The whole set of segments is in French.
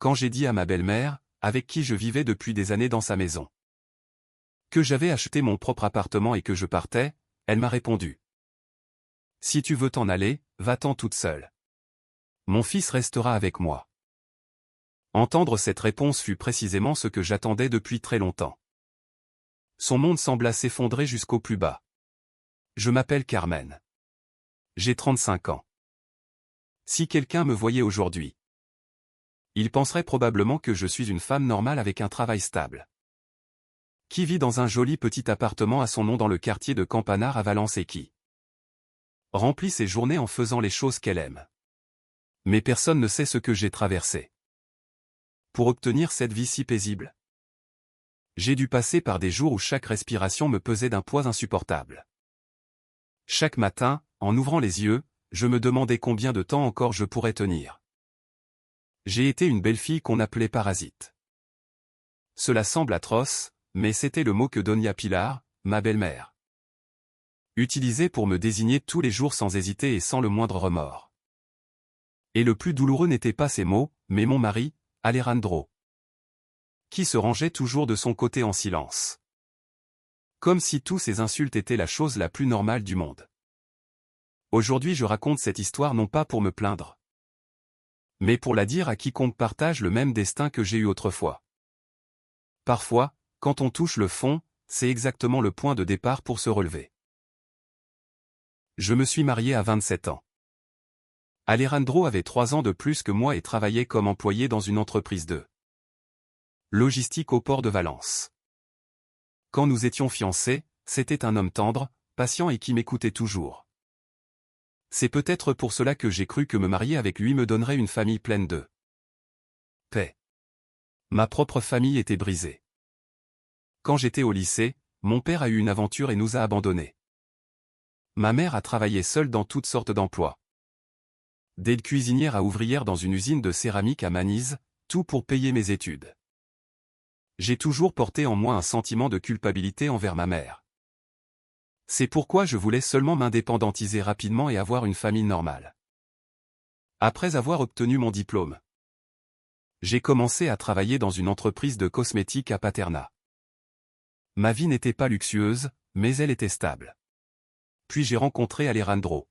quand j'ai dit à ma belle-mère, avec qui je vivais depuis des années dans sa maison, que j'avais acheté mon propre appartement et que je partais, elle m'a répondu: si tu veux t'en aller, va-t'en toute seule. Mon fils restera avec moi. Entendre cette réponse fut précisément ce que j'attendais depuis très longtemps. Son monde sembla s'effondrer jusqu'au plus bas. Je m'appelle Carmen. J'ai 35 ans. Si quelqu'un me voyait aujourd'hui, il penserait probablement que je suis une femme normale avec un travail stable, qui vit dans un joli petit appartement à son nom dans le quartier de Campanar à Valence et qui remplit ses journées en faisant les choses qu'elle aime. Mais personne ne sait ce que j'ai traversé pour obtenir cette vie si paisible. J'ai dû passer par des jours où chaque respiration me pesait d'un poids insupportable. Chaque matin, en ouvrant les yeux, je me demandais combien de temps encore je pourrais tenir. J'ai été une belle fille qu'on appelait parasite. Cela semble atroce, mais c'était le mot que Doña Pilar, ma belle-mère, utilisait pour me désigner tous les jours sans hésiter et sans le moindre remords. Et le plus douloureux n'était pas ces mots, mais mon mari, Alejandro, qui se rangeait toujours de son côté en silence. Comme si tous ces insultes étaient la chose la plus normale du monde. Aujourd'hui je raconte cette histoire non pas pour me plaindre, mais pour la dire à quiconque partage le même destin que j'ai eu autrefois. Parfois, quand on touche le fond, c'est exactement le point de départ pour se relever. Je me suis marié à 27 ans. Alejandro avait 3 ans de plus que moi et travaillait comme employé dans une entreprise de logistique au port de Valence. Quand nous étions fiancés, c'était un homme tendre, patient et qui m'écoutait toujours. C'est peut-être pour cela que j'ai cru que me marier avec lui me donnerait une famille pleine de paix. Ma propre famille était brisée. Quand j'étais au lycée, mon père a eu une aventure et nous a abandonnés. Ma mère a travaillé seule dans toutes sortes d'emplois. D'aide cuisinière à ouvrière dans une usine de céramique à Manise, tout pour payer mes études. J'ai toujours porté en moi un sentiment de culpabilité envers ma mère. C'est pourquoi je voulais seulement m'indépendantiser rapidement et avoir une famille normale. Après avoir obtenu mon diplôme, j'ai commencé à travailler dans une entreprise de cosmétiques à Paterna. Ma vie n'était pas luxueuse, mais elle était stable. Puis j'ai rencontré Alejandro.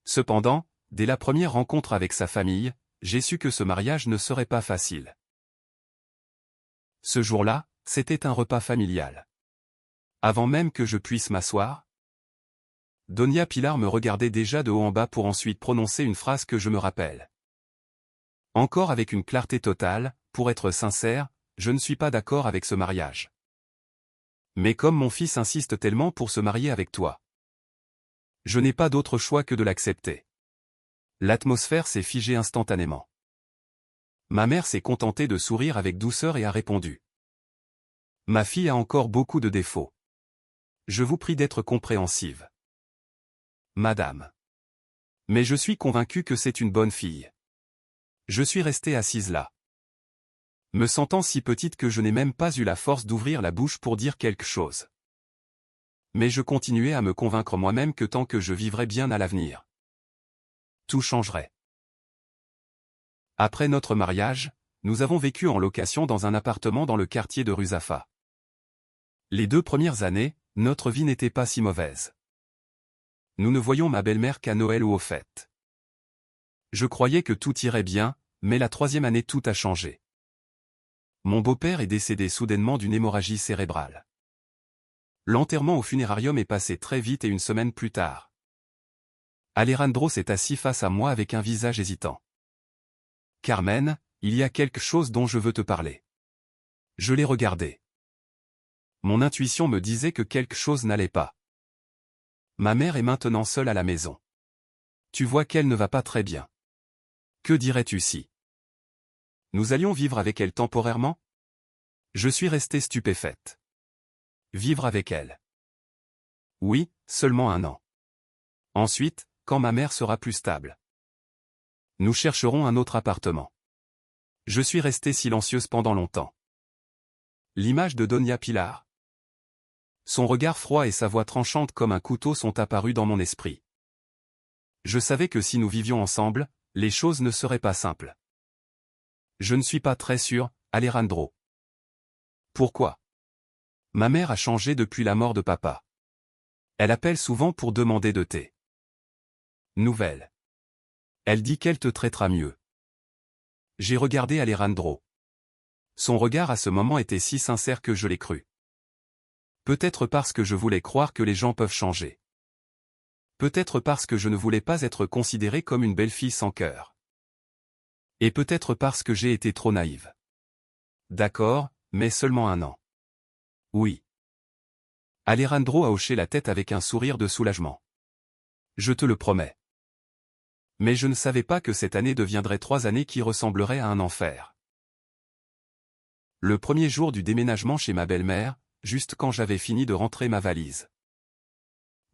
Cependant, dès la première rencontre avec sa famille, j'ai su que ce mariage ne serait pas facile. Ce jour-là, c'était un repas familial. Avant même que je puisse m'asseoir, Doña Pilar me regardait déjà de haut en bas pour ensuite prononcer une phrase que je me rappelle encore avec une clarté totale: pour être sincère, je ne suis pas d'accord avec ce mariage. Mais comme mon fils insiste tellement pour se marier avec toi, je n'ai pas d'autre choix que de l'accepter. L'atmosphère s'est figée instantanément. Ma mère s'est contentée de sourire avec douceur et a répondu: ma fille a encore beaucoup de défauts. Je vous prie d'être compréhensive, madame. Mais je suis convaincu que c'est une bonne fille. Je suis restée assise là, me sentant si petite que je n'ai même pas eu la force d'ouvrir la bouche pour dire quelque chose. Mais je continuais à me convaincre moi-même que tant que je vivrais bien à l'avenir, tout changerait. Après notre mariage, nous avons vécu en location dans un appartement dans le quartier de Ruzafa. Les 2 premières années, notre vie n'était pas si mauvaise. Nous ne voyions ma belle-mère qu'à Noël ou aux fêtes. Je croyais que tout irait bien, mais la 3e année tout a changé. Mon beau-père est décédé soudainement d'une hémorragie cérébrale. L'enterrement au funérarium est passé très vite et une semaine plus tard, Alejandro s'est assis face à moi avec un visage hésitant. Carmen, il y a quelque chose dont je veux te parler. Je l'ai regardé. Mon intuition me disait que quelque chose n'allait pas. Ma mère est maintenant seule à la maison. Tu vois qu'elle ne va pas très bien. Que dirais-tu si nous allions vivre avec elle temporairement? Je suis restée stupéfaite. Vivre avec elle? Oui, seulement 1 an. Ensuite, quand ma mère sera plus stable, nous chercherons un autre appartement. Je suis restée silencieuse pendant longtemps. L'image de Doña Pilar, son regard froid et sa voix tranchante comme un couteau sont apparus dans mon esprit. Je savais que si nous vivions ensemble, les choses ne seraient pas simples. Je ne suis pas très sûr, Alejandro. Pourquoi? Ma mère a changé depuis la mort de papa. Elle appelle souvent pour demander de tes nouvelles. Elle dit qu'elle te traitera mieux. J'ai regardé Alejandro. Son regard à ce moment était si sincère que je l'ai cru. Peut-être parce que je voulais croire que les gens peuvent changer. Peut-être parce que je ne voulais pas être considérée comme une belle fille sans cœur. Et peut-être parce que j'ai été trop naïve. D'accord, mais seulement 1 an. Oui. Alejandro a hoché la tête avec un sourire de soulagement. Je te le promets. Mais je ne savais pas que cette année deviendrait 3 années qui ressembleraient à un enfer. Le premier jour du déménagement chez ma belle-mère, juste quand j'avais fini de rentrer ma valise.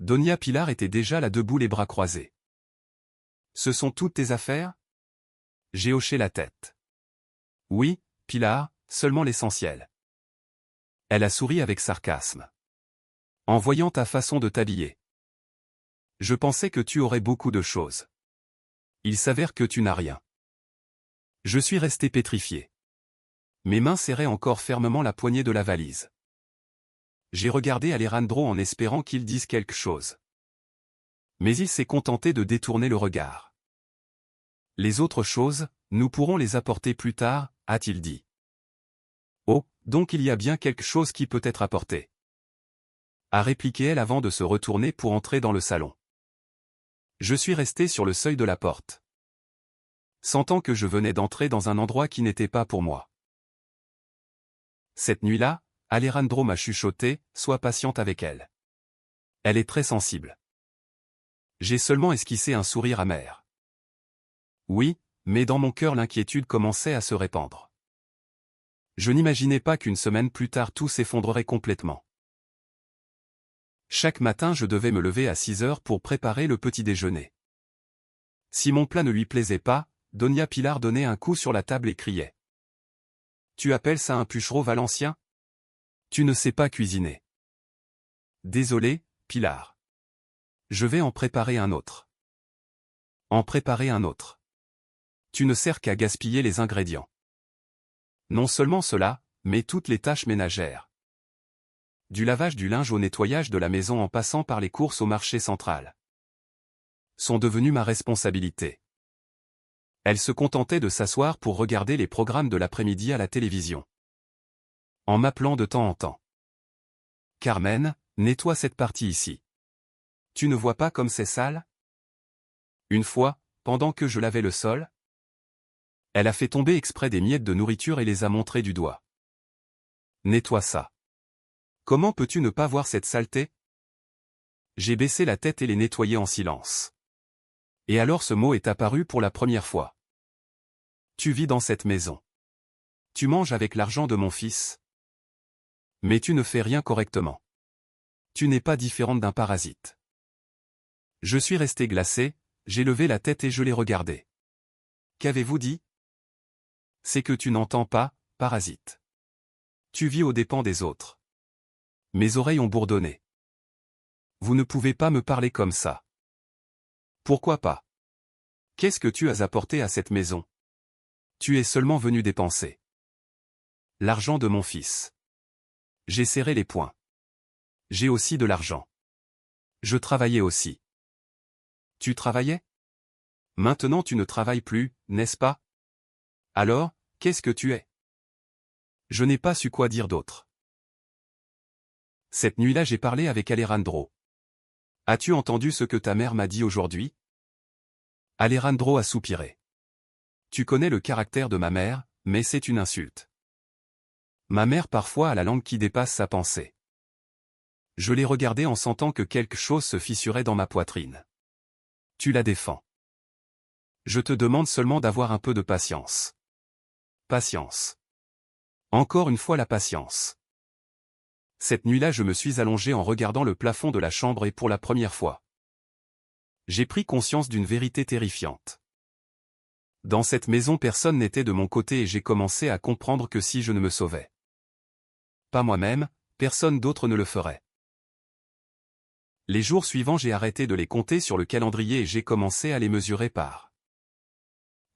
Doña Pilar était déjà là debout les bras croisés. Ce sont toutes tes affaires? J'ai hoché la tête. Oui, Pilar, seulement l'essentiel. Elle a souri avec sarcasme. En voyant ta façon de t'habiller. Je pensais que tu aurais beaucoup de choses. Il s'avère que tu n'as rien. Je suis resté pétrifié. Mes mains serraient encore fermement la poignée de la valise. J'ai regardé Alejandro en espérant qu'il dise quelque chose. Mais il s'est contenté de détourner le regard. Les autres choses, nous pourrons les apporter plus tard, a-t-il dit. Oh, donc il y a bien quelque chose qui peut être apporté. A répliqué elle avant de se retourner pour entrer dans le salon. Je suis resté sur le seuil de la porte. Sentant que je venais d'entrer dans un endroit qui n'était pas pour moi. Cette nuit-là, Alejandro m'a chuchoté, sois patiente avec elle. Elle est très sensible. J'ai seulement esquissé un sourire amer. Oui, mais dans mon cœur l'inquiétude commençait à se répandre. Je n'imaginais pas qu'une semaine plus tard tout s'effondrerait complètement. Chaque matin je devais me lever à 6 heures pour préparer le petit déjeuner. Si mon plat ne lui plaisait pas, Doña Pilar donnait un coup sur la table et criait. Tu appelles ça un puchereau valencien? Tu ne sais pas cuisiner. Désolé, Pilar. Je vais en préparer un autre. En préparer un autre. Tu ne sers qu'à gaspiller les ingrédients. Non seulement cela, mais toutes les tâches ménagères. Du lavage du linge au nettoyage de la maison en passant par les courses au marché central. Sont devenues ma responsabilité. Elle se contentait de s'asseoir pour regarder les programmes de l'après-midi à la télévision. En m'appelant de temps en temps. Carmen, nettoie cette partie ici. Tu ne vois pas comme c'est sale? Une fois, pendant que je lavais le sol, elle a fait tomber exprès des miettes de nourriture et les a montrées du doigt. Nettoie ça. Comment peux-tu ne pas voir cette saleté? J'ai baissé la tête et les nettoyé en silence. Et alors ce mot est apparu pour la première fois. Tu vis dans cette maison. Tu manges avec l'argent de mon fils. Mais tu ne fais rien correctement. Tu n'es pas différente d'un parasite. Je suis resté glacé, j'ai levé la tête et je l'ai regardé. Qu'avez-vous dit? C'est que tu n'entends pas, parasite. Tu vis aux dépens des autres. Mes oreilles ont bourdonné. Vous ne pouvez pas me parler comme ça. Pourquoi pas? Qu'est-ce que tu as apporté à cette maison? Tu es seulement venu dépenser. L'argent de mon fils. J'ai serré les poings. J'ai aussi de l'argent. Je travaillais aussi. Tu travaillais? Maintenant tu ne travailles plus, n'est-ce pas? Alors, qu'est-ce que tu es? Je n'ai pas su quoi dire d'autre. Cette nuit-là j'ai parlé avec Alejandro. As-tu entendu ce que ta mère m'a dit aujourd'hui? Alejandro a soupiré. Tu connais le caractère de ma mère, mais c'est une insulte. Ma mère parfois a la langue qui dépasse sa pensée. Je l'ai regardé en sentant que quelque chose se fissurait dans ma poitrine. Tu la défends. Je te demande seulement d'avoir un peu de patience. Patience. Encore une fois la patience. Cette nuit-là je me suis allongé en regardant le plafond de la chambre et pour la première fois. J'ai pris conscience d'une vérité terrifiante. Dans cette maison personne n'était de mon côté et j'ai commencé à comprendre que si je ne me sauvais pas moi-même, personne d'autre ne le ferait. Les jours suivants j'ai arrêté de les compter sur le calendrier et j'ai commencé à les mesurer par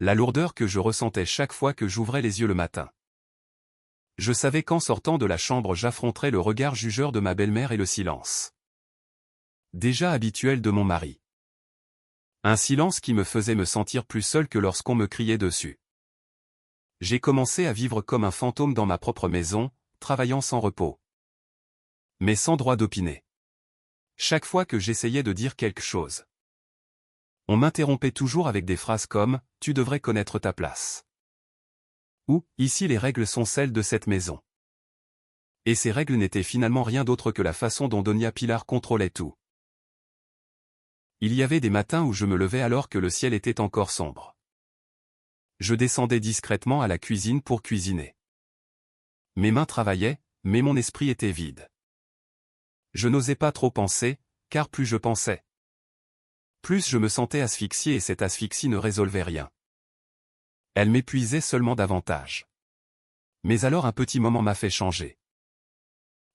La lourdeur que je ressentais chaque fois que j'ouvrais les yeux le matin. Je savais qu'en sortant de la chambre j'affronterais le regard jugeur de ma belle-mère et le silence. Déjà habituel de mon mari. Un silence qui me faisait me sentir plus seul que lorsqu'on me criait dessus. J'ai commencé à vivre comme un fantôme dans ma propre maison, travaillant sans repos. Mais sans droit d'opiner. Chaque fois que j'essayais de dire quelque chose, on m'interrompait toujours avec des phrases comme « Tu devrais connaître ta place » ou « Ici les règles sont celles de cette maison ». Et ces règles n'étaient finalement rien d'autre que la façon dont Doña Pilar contrôlait tout. Il y avait des matins où je me levais alors que le ciel était encore sombre. Je descendais discrètement à la cuisine pour cuisiner. Mes mains travaillaient, mais mon esprit était vide. Je n'osais pas trop penser, car plus je pensais, plus je me sentais asphyxié et cette asphyxie ne résolvait rien. Elle m'épuisait seulement davantage. Mais alors un petit moment m'a fait changer.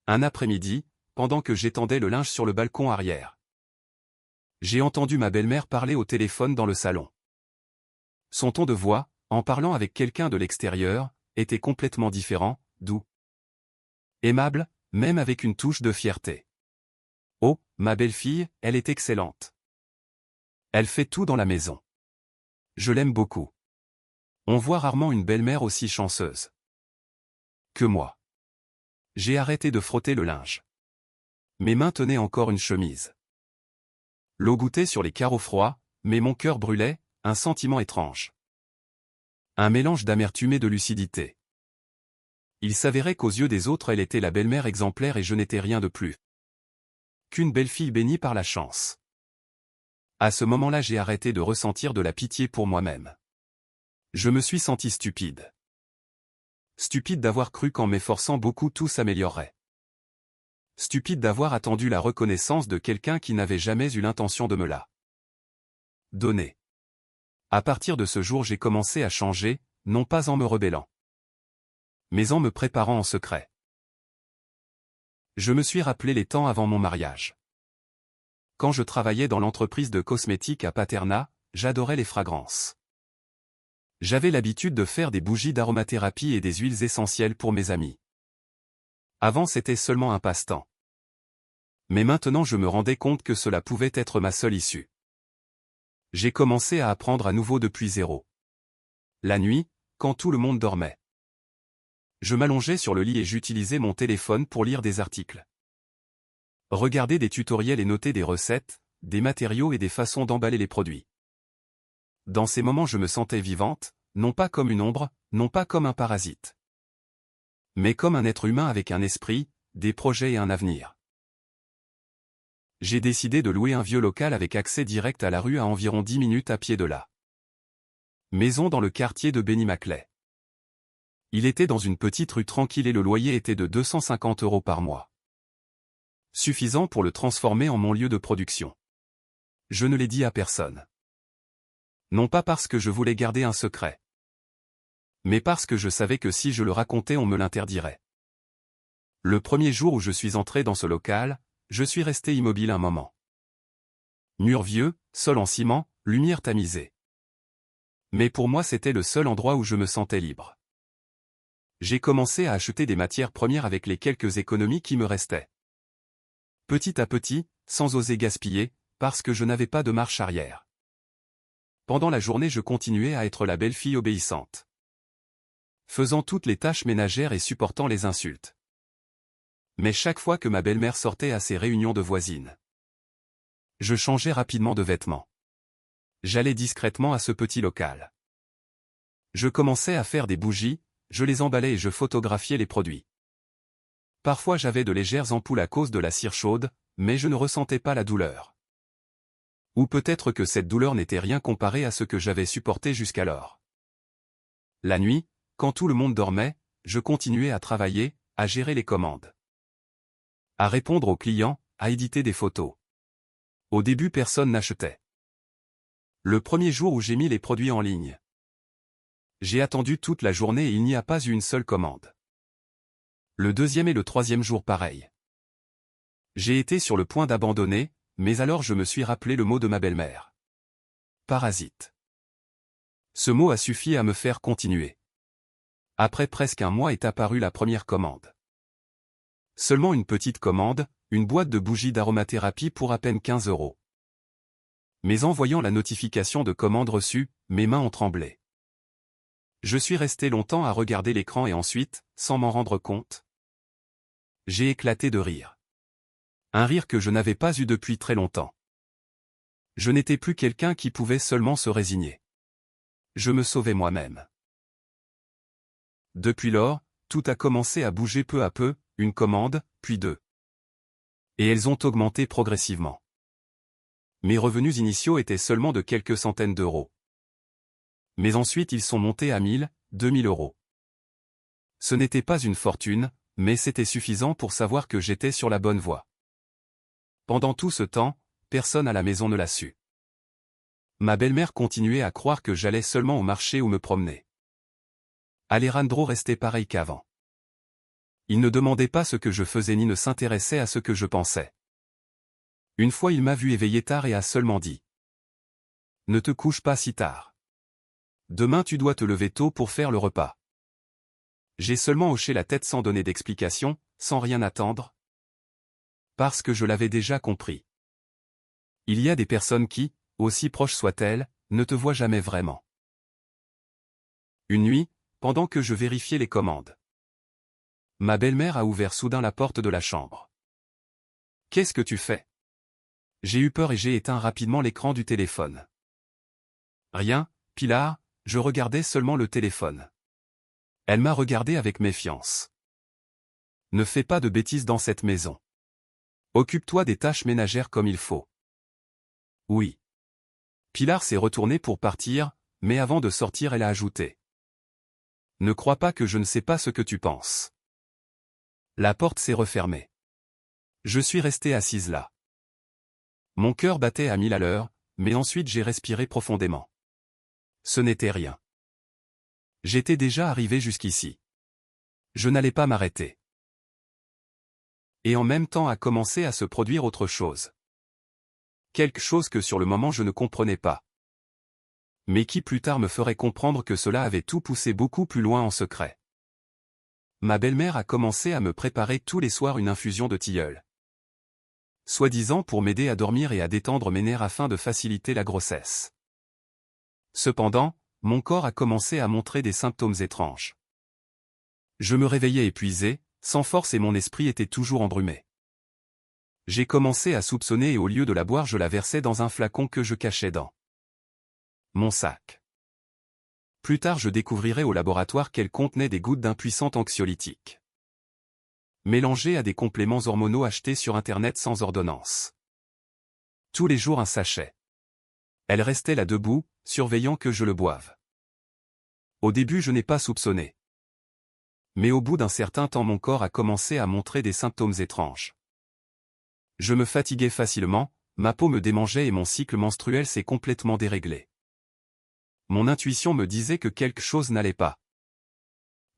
Un après-midi, pendant que j'étendais le linge sur le balcon arrière, j'ai entendu ma belle-mère parler au téléphone dans le salon. Son ton de voix, en parlant avec quelqu'un de l'extérieur, était complètement différent, doux, aimable, même avec une touche de fierté. Oh, ma belle-fille, elle est excellente. Elle fait tout dans la maison. Je l'aime beaucoup. On voit rarement une belle-mère aussi chanceuse que moi. J'ai arrêté de frotter le linge. Mes mains tenaient encore une chemise. L'eau gouttait sur les carreaux froids, mais mon cœur brûlait, un sentiment étrange. Un mélange d'amertume et de lucidité. Il s'avérait qu'aux yeux des autres elle était la belle-mère exemplaire et je n'étais rien de plus qu'une belle-fille bénie par la chance. À ce moment-là j'ai arrêté de ressentir de la pitié pour moi-même. Je me suis senti stupide. Stupide d'avoir cru qu'en m'efforçant beaucoup tout s'améliorerait. Stupide d'avoir attendu la reconnaissance de quelqu'un qui n'avait jamais eu l'intention de me la donner. À partir de ce jour j'ai commencé à changer, non pas en me rebellant, mais en me préparant en secret. Je me suis rappelé les temps avant mon mariage. Quand je travaillais dans l'entreprise de cosmétiques à Paterna, j'adorais les fragrances. J'avais l'habitude de faire des bougies d'aromathérapie et des huiles essentielles pour mes amis. Avant c'était seulement un passe-temps. Mais maintenant je me rendais compte que cela pouvait être ma seule issue. J'ai commencé à apprendre à nouveau depuis zéro. La nuit, quand tout le monde dormait, je m'allongeais sur le lit et j'utilisais mon téléphone pour lire des articles. Regarder des tutoriels et noter des recettes, des matériaux et des façons d'emballer les produits. Dans ces moments je me sentais vivante, non pas comme une ombre, non pas comme un parasite, mais comme un être humain avec un esprit, des projets et un avenir. J'ai décidé de louer un vieux local avec accès direct à la rue à environ 10 minutes à pied de la maison dans le quartier de Benimaclet. Il était dans une petite rue tranquille et le loyer était de 250 € par mois. Suffisant pour le transformer en mon lieu de production. Je ne l'ai dit à personne. Non pas parce que je voulais garder un secret, mais parce que je savais que si je le racontais on me l'interdirait. Le premier jour où je suis entré dans ce local, je suis resté immobile un moment. Mur vieux, sol en ciment, lumière tamisée. Mais pour moi c'était le seul endroit où je me sentais libre. J'ai commencé à acheter des matières premières avec les quelques économies qui me restaient. Petit à petit, sans oser gaspiller, parce que je n'avais pas de marche arrière. Pendant la journée je continuais à être la belle-fille obéissante, faisant toutes les tâches ménagères et supportant les insultes. Mais chaque fois que ma belle-mère sortait à ses réunions de voisines, je changeais rapidement de vêtements. J'allais discrètement à ce petit local. Je commençais à faire des bougies, je les emballais et je photographiais les produits. Parfois j'avais de légères ampoules à cause de la cire chaude, mais je ne ressentais pas la douleur. Ou peut-être que cette douleur n'était rien comparée à ce que j'avais supporté jusqu'alors. La nuit, quand tout le monde dormait, je continuais à travailler, à gérer les commandes, à répondre aux clients, à éditer des photos. Au début personne n'achetait. Le premier jour où j'ai mis les produits en ligne, j'ai attendu toute la journée et il n'y a pas eu une seule commande. Le deuxième et le troisième jour pareil. J'ai été sur le point d'abandonner, mais alors je me suis rappelé le mot de ma belle-mère. Parasite. Ce mot a suffi à me faire continuer. Après presque un mois est apparue la première commande. Seulement une petite commande, une boîte de bougies d'aromathérapie pour à peine 15 €. Mais en voyant la notification de commande reçue, mes mains ont tremblé. Je suis resté longtemps à regarder l'écran et ensuite, sans m'en rendre compte, j'ai éclaté de rire. Un rire que je n'avais pas eu depuis très longtemps. Je n'étais plus quelqu'un qui pouvait seulement se résigner. Je me sauvais moi-même. Depuis lors, tout a commencé à bouger peu à peu, une commande, puis deux. Et elles ont augmenté progressivement. Mes revenus initiaux étaient seulement de quelques centaines d'euros. Mais ensuite ils sont montés à 1000, 2000 €. Ce n'était pas une fortune, mais c'était suffisant pour savoir que j'étais sur la bonne voie. Pendant tout ce temps, personne à la maison ne l'a su. Ma belle-mère continuait à croire que j'allais seulement au marché ou me promener. Alejandro restait pareil qu'avant. Il ne demandait pas ce que je faisais ni ne s'intéressait à ce que je pensais. Une fois il m'a vu éveillé tard et a seulement dit : « Ne te couche pas si tard. Demain tu dois te lever tôt pour faire le repas. » J'ai seulement hoché la tête sans donner d'explication, sans rien attendre. Parce que je l'avais déjà compris. Il y a des personnes qui, aussi proches soient-elles, ne te voient jamais vraiment. Une nuit, pendant que je vérifiais les commandes, ma belle-mère a ouvert soudain la porte de la chambre. « Qu'est-ce que tu fais ? » J'ai eu peur et j'ai éteint rapidement l'écran du téléphone. « Rien, Pilar, je regardais seulement le téléphone. » Elle m'a regardé avec méfiance. « Ne fais pas de bêtises dans cette maison. Occupe-toi des tâches ménagères comme il faut. » Oui. Pilar s'est retournée pour partir, mais avant de sortir elle a ajouté : « Ne crois pas que je ne sais pas ce que tu penses. » La porte s'est refermée. Je suis resté assise là. Mon cœur battait à 1000 à l'heure, mais ensuite j'ai respiré profondément. Ce n'était rien. J'étais déjà arrivé jusqu'ici. Je n'allais pas m'arrêter. Et en même temps a commencé à se produire autre chose. Quelque chose que sur le moment je ne comprenais pas. Mais qui plus tard me ferait comprendre que cela avait tout poussé beaucoup plus loin en secret. Ma belle-mère a commencé à me préparer tous les soirs une infusion de tilleul. Soi-disant pour m'aider à dormir et à détendre mes nerfs afin de faciliter la grossesse. Cependant, mon corps a commencé à montrer des symptômes étranges. Je me réveillais épuisé, sans force et mon esprit était toujours embrumé. J'ai commencé à soupçonner et au lieu de la boire je la versais dans un flacon que je cachais dans mon sac. Plus tard je découvrirai au laboratoire qu'elle contenait des gouttes d'un puissant anxiolytique. Mélangé à des compléments hormonaux achetés sur Internet sans ordonnance. Tous les jours un sachet. Elle restait là debout, surveillant que je le boive. Au début je n'ai pas soupçonné. Mais au bout d'un certain temps mon corps a commencé à montrer des symptômes étranges. Je me fatiguais facilement, ma peau me démangeait et mon cycle menstruel s'est complètement déréglé. Mon intuition me disait que quelque chose n'allait pas.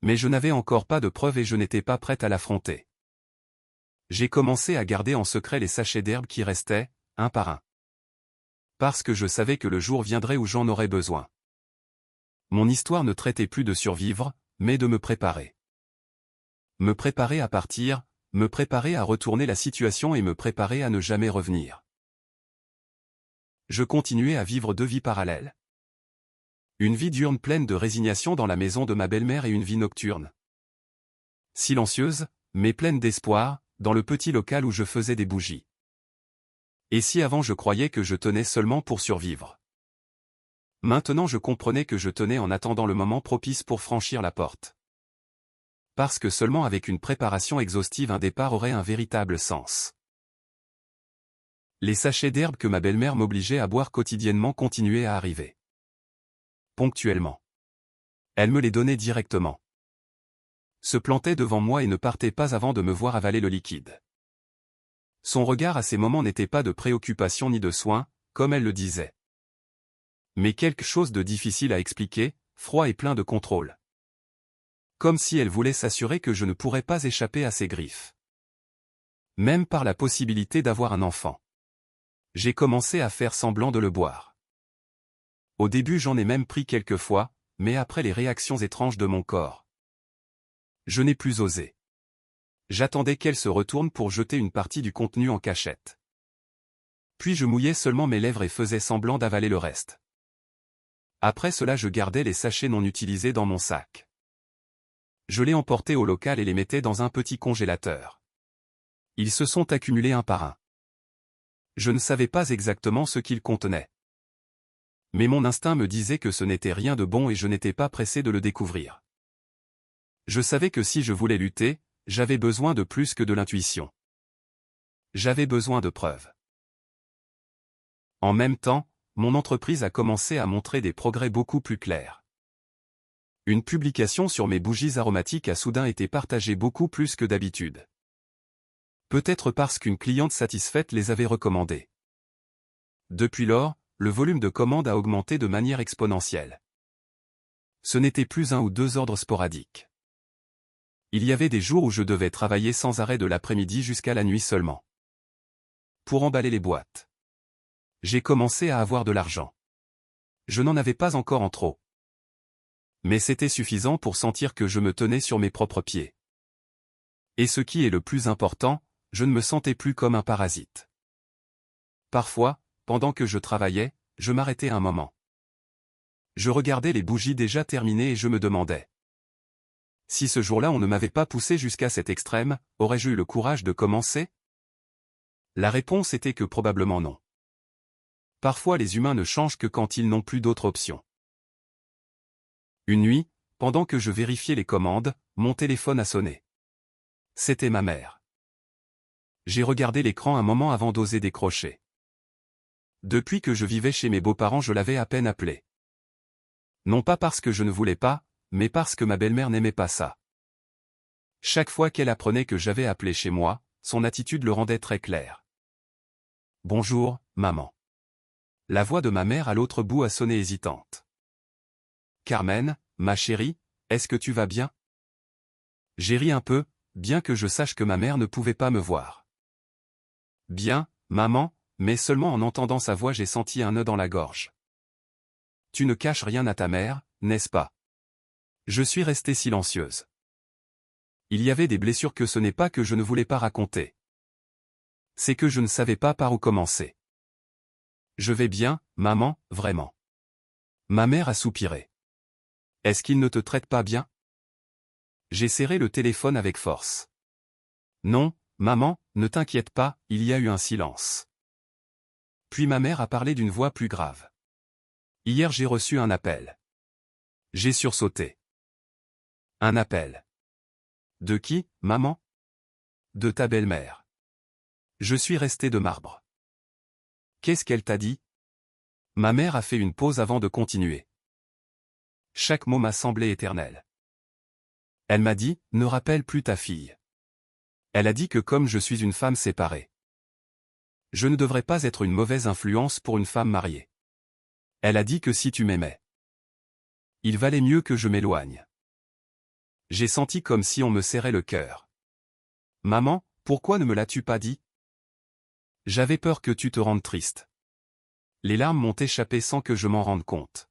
Mais je n'avais encore pas de preuves et je n'étais pas prête à l'affronter. J'ai commencé à garder en secret les sachets d'herbe qui restaient, un par un. Parce que je savais que le jour viendrait où j'en aurais besoin. Mon histoire ne traitait plus de survivre, mais de me préparer. Me préparer à partir, me préparer à retourner la situation et me préparer à ne jamais revenir. Je continuais à vivre deux vies parallèles. Une vie diurne pleine de résignation dans la maison de ma belle-mère et une vie nocturne. Silencieuse, mais pleine d'espoir, dans le petit local où je faisais des bougies. Et si avant je croyais que je tenais seulement pour survivre. Maintenant je comprenais que je tenais en attendant le moment propice pour franchir la porte. Parce que seulement avec une préparation exhaustive un départ aurait un véritable sens. Les sachets d'herbe que ma belle-mère m'obligeait à boire quotidiennement continuaient à arriver. Ponctuellement. Elle me les donnait directement. Se plantait devant moi et ne partait pas avant de me voir avaler le liquide. Son regard à ces moments n'était pas de préoccupation ni de soin, comme elle le disait. Mais quelque chose de difficile à expliquer, froid et plein de contrôle. Comme si elle voulait s'assurer que je ne pourrais pas échapper à ses griffes. Même par la possibilité d'avoir un enfant. J'ai commencé à faire semblant de le boire. Au début j'en ai même pris quelques fois, mais après les réactions étranges de mon corps, je n'ai plus osé. J'attendais qu'elle se retourne pour jeter une partie du contenu en cachette. Puis je mouillais seulement mes lèvres et faisais semblant d'avaler le reste. Après cela je gardais les sachets non utilisés dans mon sac. Je les emportais au local et les mettais dans un petit congélateur. Ils se sont accumulés un par un. Je ne savais pas exactement ce qu'ils contenaient. Mais mon instinct me disait que ce n'était rien de bon et je n'étais pas pressé de le découvrir. Je savais que si je voulais lutter, j'avais besoin de plus que de l'intuition. J'avais besoin de preuves. En même temps, mon entreprise a commencé à montrer des progrès beaucoup plus clairs. Une publication sur mes bougies aromatiques a soudain été partagée beaucoup plus que d'habitude. Peut-être parce qu'une cliente satisfaite les avait recommandées. Depuis lors, le volume de commandes a augmenté de manière exponentielle. Ce n'était plus 1 ou 2 ordres sporadiques. Il y avait des jours où je devais travailler sans arrêt de l'après-midi jusqu'à la nuit seulement. Pour emballer les boîtes. J'ai commencé à avoir de l'argent. Je n'en avais pas encore en trop. Mais c'était suffisant pour sentir que je me tenais sur mes propres pieds. Et ce qui est le plus important, je ne me sentais plus comme un parasite. Parfois, pendant que je travaillais, je m'arrêtais un moment. Je regardais les bougies déjà terminées et je me demandais. Si ce jour-là on ne m'avait pas poussé jusqu'à cet extrême, aurais-je eu le courage de commencer? La réponse était que probablement non. Parfois les humains ne changent que quand ils n'ont plus d'autre option. Une nuit, pendant que je vérifiais les commandes, mon téléphone a sonné. C'était ma mère. J'ai regardé l'écran un moment avant d'oser décrocher. Depuis que je vivais chez mes beaux-parents je l'avais à peine appelée. Non pas parce que je ne voulais pas, mais parce que ma belle-mère n'aimait pas ça. Chaque fois qu'elle apprenait que j'avais appelé chez moi, son attitude le rendait très clair. « Bonjour, maman. » La voix de ma mère à l'autre bout a sonné hésitante. « Carmen, ma chérie, est-ce que tu vas bien ?» J'ai ri un peu, bien que je sache que ma mère ne pouvait pas me voir. « Bien, maman, mais seulement en entendant sa voix j'ai senti un nœud dans la gorge. »« Tu ne caches rien à ta mère, n'est-ce pas ?» Je suis restée silencieuse. Il y avait des blessures que ce n'est pas que je ne voulais pas raconter. C'est que je ne savais pas par où commencer. « Je vais bien, maman, vraiment. » Ma mère a soupiré. « Est-ce qu'il ne te traite pas bien ?» J'ai serré le téléphone avec force. « Non, maman, ne t'inquiète pas, il y a eu un silence. » Puis ma mère a parlé d'une voix plus grave. « Hier j'ai reçu un appel. » J'ai sursauté. « Un appel. De qui, maman ? » ? De ta belle-mère. Je suis resté de marbre. Qu'est-ce qu'elle t'a dit ? Ma mère a fait une pause avant de continuer. Chaque mot m'a semblé éternel. Elle m'a dit, ne rappelle plus ta fille. Elle a dit que comme je suis une femme séparée, je ne devrais pas être une mauvaise influence pour une femme mariée. Elle a dit que si tu m'aimais, il valait mieux que je m'éloigne. J'ai senti comme si on me serrait le cœur. Maman, pourquoi ne me l'as-tu pas dit ? J'avais peur que tu te rendes triste. Les larmes m'ont échappé sans que je m'en rende compte.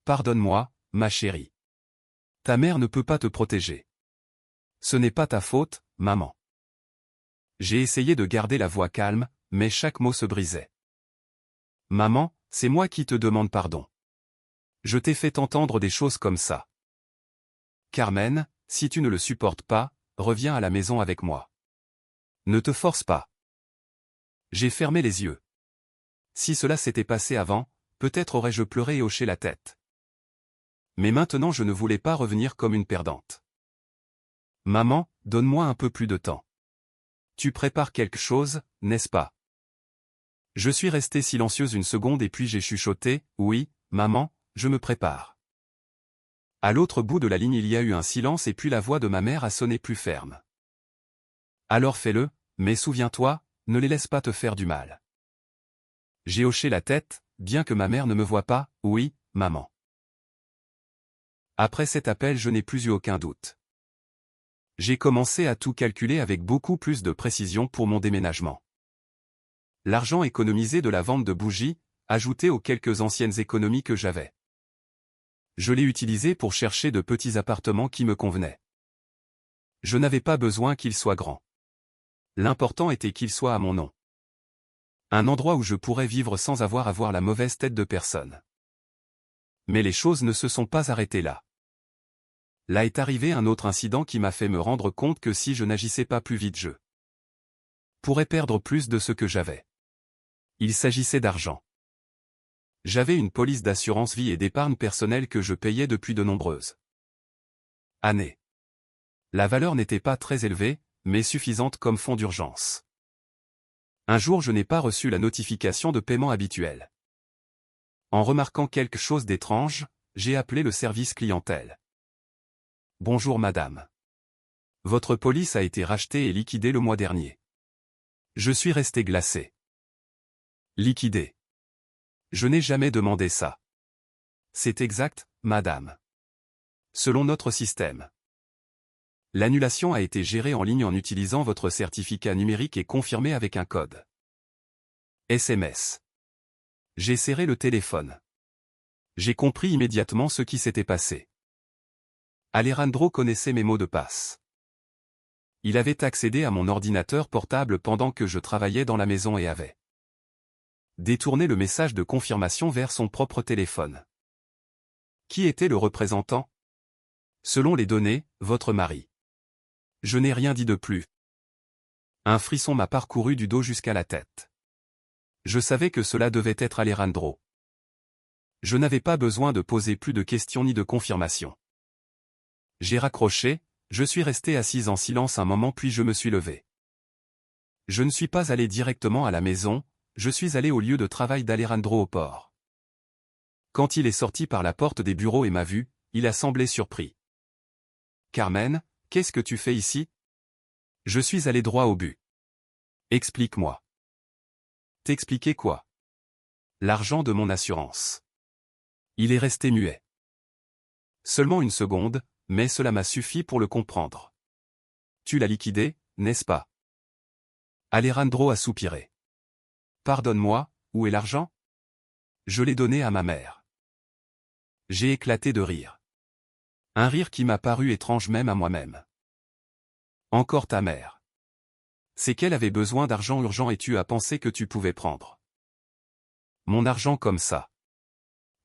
Pardonne-moi, ma chérie. Ta mère ne peut pas te protéger. Ce n'est pas ta faute, maman. J'ai essayé de garder la voix calme, mais chaque mot se brisait. Maman, c'est moi qui te demande pardon. Je t'ai fait entendre des choses comme ça. Carmen, si tu ne le supportes pas, reviens à la maison avec moi. Ne te force pas. J'ai fermé les yeux. Si cela s'était passé avant, peut-être aurais-je pleuré et hoché la tête. Mais maintenant je ne voulais pas revenir comme une perdante. Maman, donne-moi un peu plus de temps. Tu prépares quelque chose, n'est-ce pas ? Je suis restée silencieuse une seconde et puis j'ai chuchoté, oui, maman, je me prépare. À l'autre bout de la ligne il y a eu un silence et puis la voix de ma mère a sonné plus ferme. Alors fais-le, mais souviens-toi, ne les laisse pas te faire du mal. J'ai hoché la tête, bien que ma mère ne me voie pas, oui, maman. Après cet appel je n'ai plus eu aucun doute. J'ai commencé à tout calculer avec beaucoup plus de précision pour mon déménagement. L'argent économisé de la vente de bougies ajouté aux quelques anciennes économies que j'avais. Je l'ai utilisé pour chercher de petits appartements qui me convenaient. Je n'avais pas besoin qu'ils soient grands. L'important était qu'ils soient à mon nom. Un endroit où je pourrais vivre sans avoir à voir la mauvaise tête de personne. Mais les choses ne se sont pas arrêtées là. Là est arrivé un autre incident qui m'a fait me rendre compte que si je n'agissais pas plus vite je pourrais perdre plus de ce que j'avais. Il s'agissait d'argent. J'avais une police d'assurance vie et d'épargne personnelle que je payais depuis de nombreuses années. La valeur n'était pas très élevée, mais suffisante comme fonds d'urgence. Un jour je n'ai pas reçu la notification de paiement habituelle. En remarquant quelque chose d'étrange, j'ai appelé le service clientèle. Bonjour madame. Votre police a été rachetée et liquidée le mois dernier. Je suis resté glacé. Liquidé. Je n'ai jamais demandé ça. C'est exact, madame. Selon notre système. L'annulation a été gérée en ligne en utilisant votre certificat numérique et confirmée avec un code SMS. J'ai serré le téléphone. J'ai compris immédiatement ce qui s'était passé. Alejandro connaissait mes mots de passe. Il avait accédé à mon ordinateur portable pendant que je travaillais dans la maison et avait détourné le message de confirmation vers son propre téléphone. Qui était le représentant? Selon les données, votre mari. Je n'ai rien dit de plus. Un frisson m'a parcouru du dos jusqu'à la tête. Je savais que cela devait être Alejandro. Je n'avais pas besoin de poser plus de questions ni de confirmation. J'ai raccroché, je suis resté assise en silence un moment puis je me suis levé. Je ne suis pas allé directement à la maison, je suis allé au lieu de travail d'Alejandro au port. Quand il est sorti par la porte des bureaux et m'a vu, il a semblé surpris. Carmen, qu'est-ce que tu fais ici? Je suis allé droit au but. Explique-moi. T'expliquer quoi? L'argent de mon assurance. Il est resté muet. Seulement une seconde, mais cela m'a suffi pour le comprendre. Tu l'as liquidé, n'est-ce pas? Alejandro a soupiré. Pardonne-moi, où est l'argent? Je l'ai donné à ma mère. J'ai éclaté de rire. Un rire qui m'a paru étrange même à moi-même. Encore ta mère. C'est qu'elle avait besoin d'argent urgent et tu as pensé que tu pouvais prendre mon argent comme ça.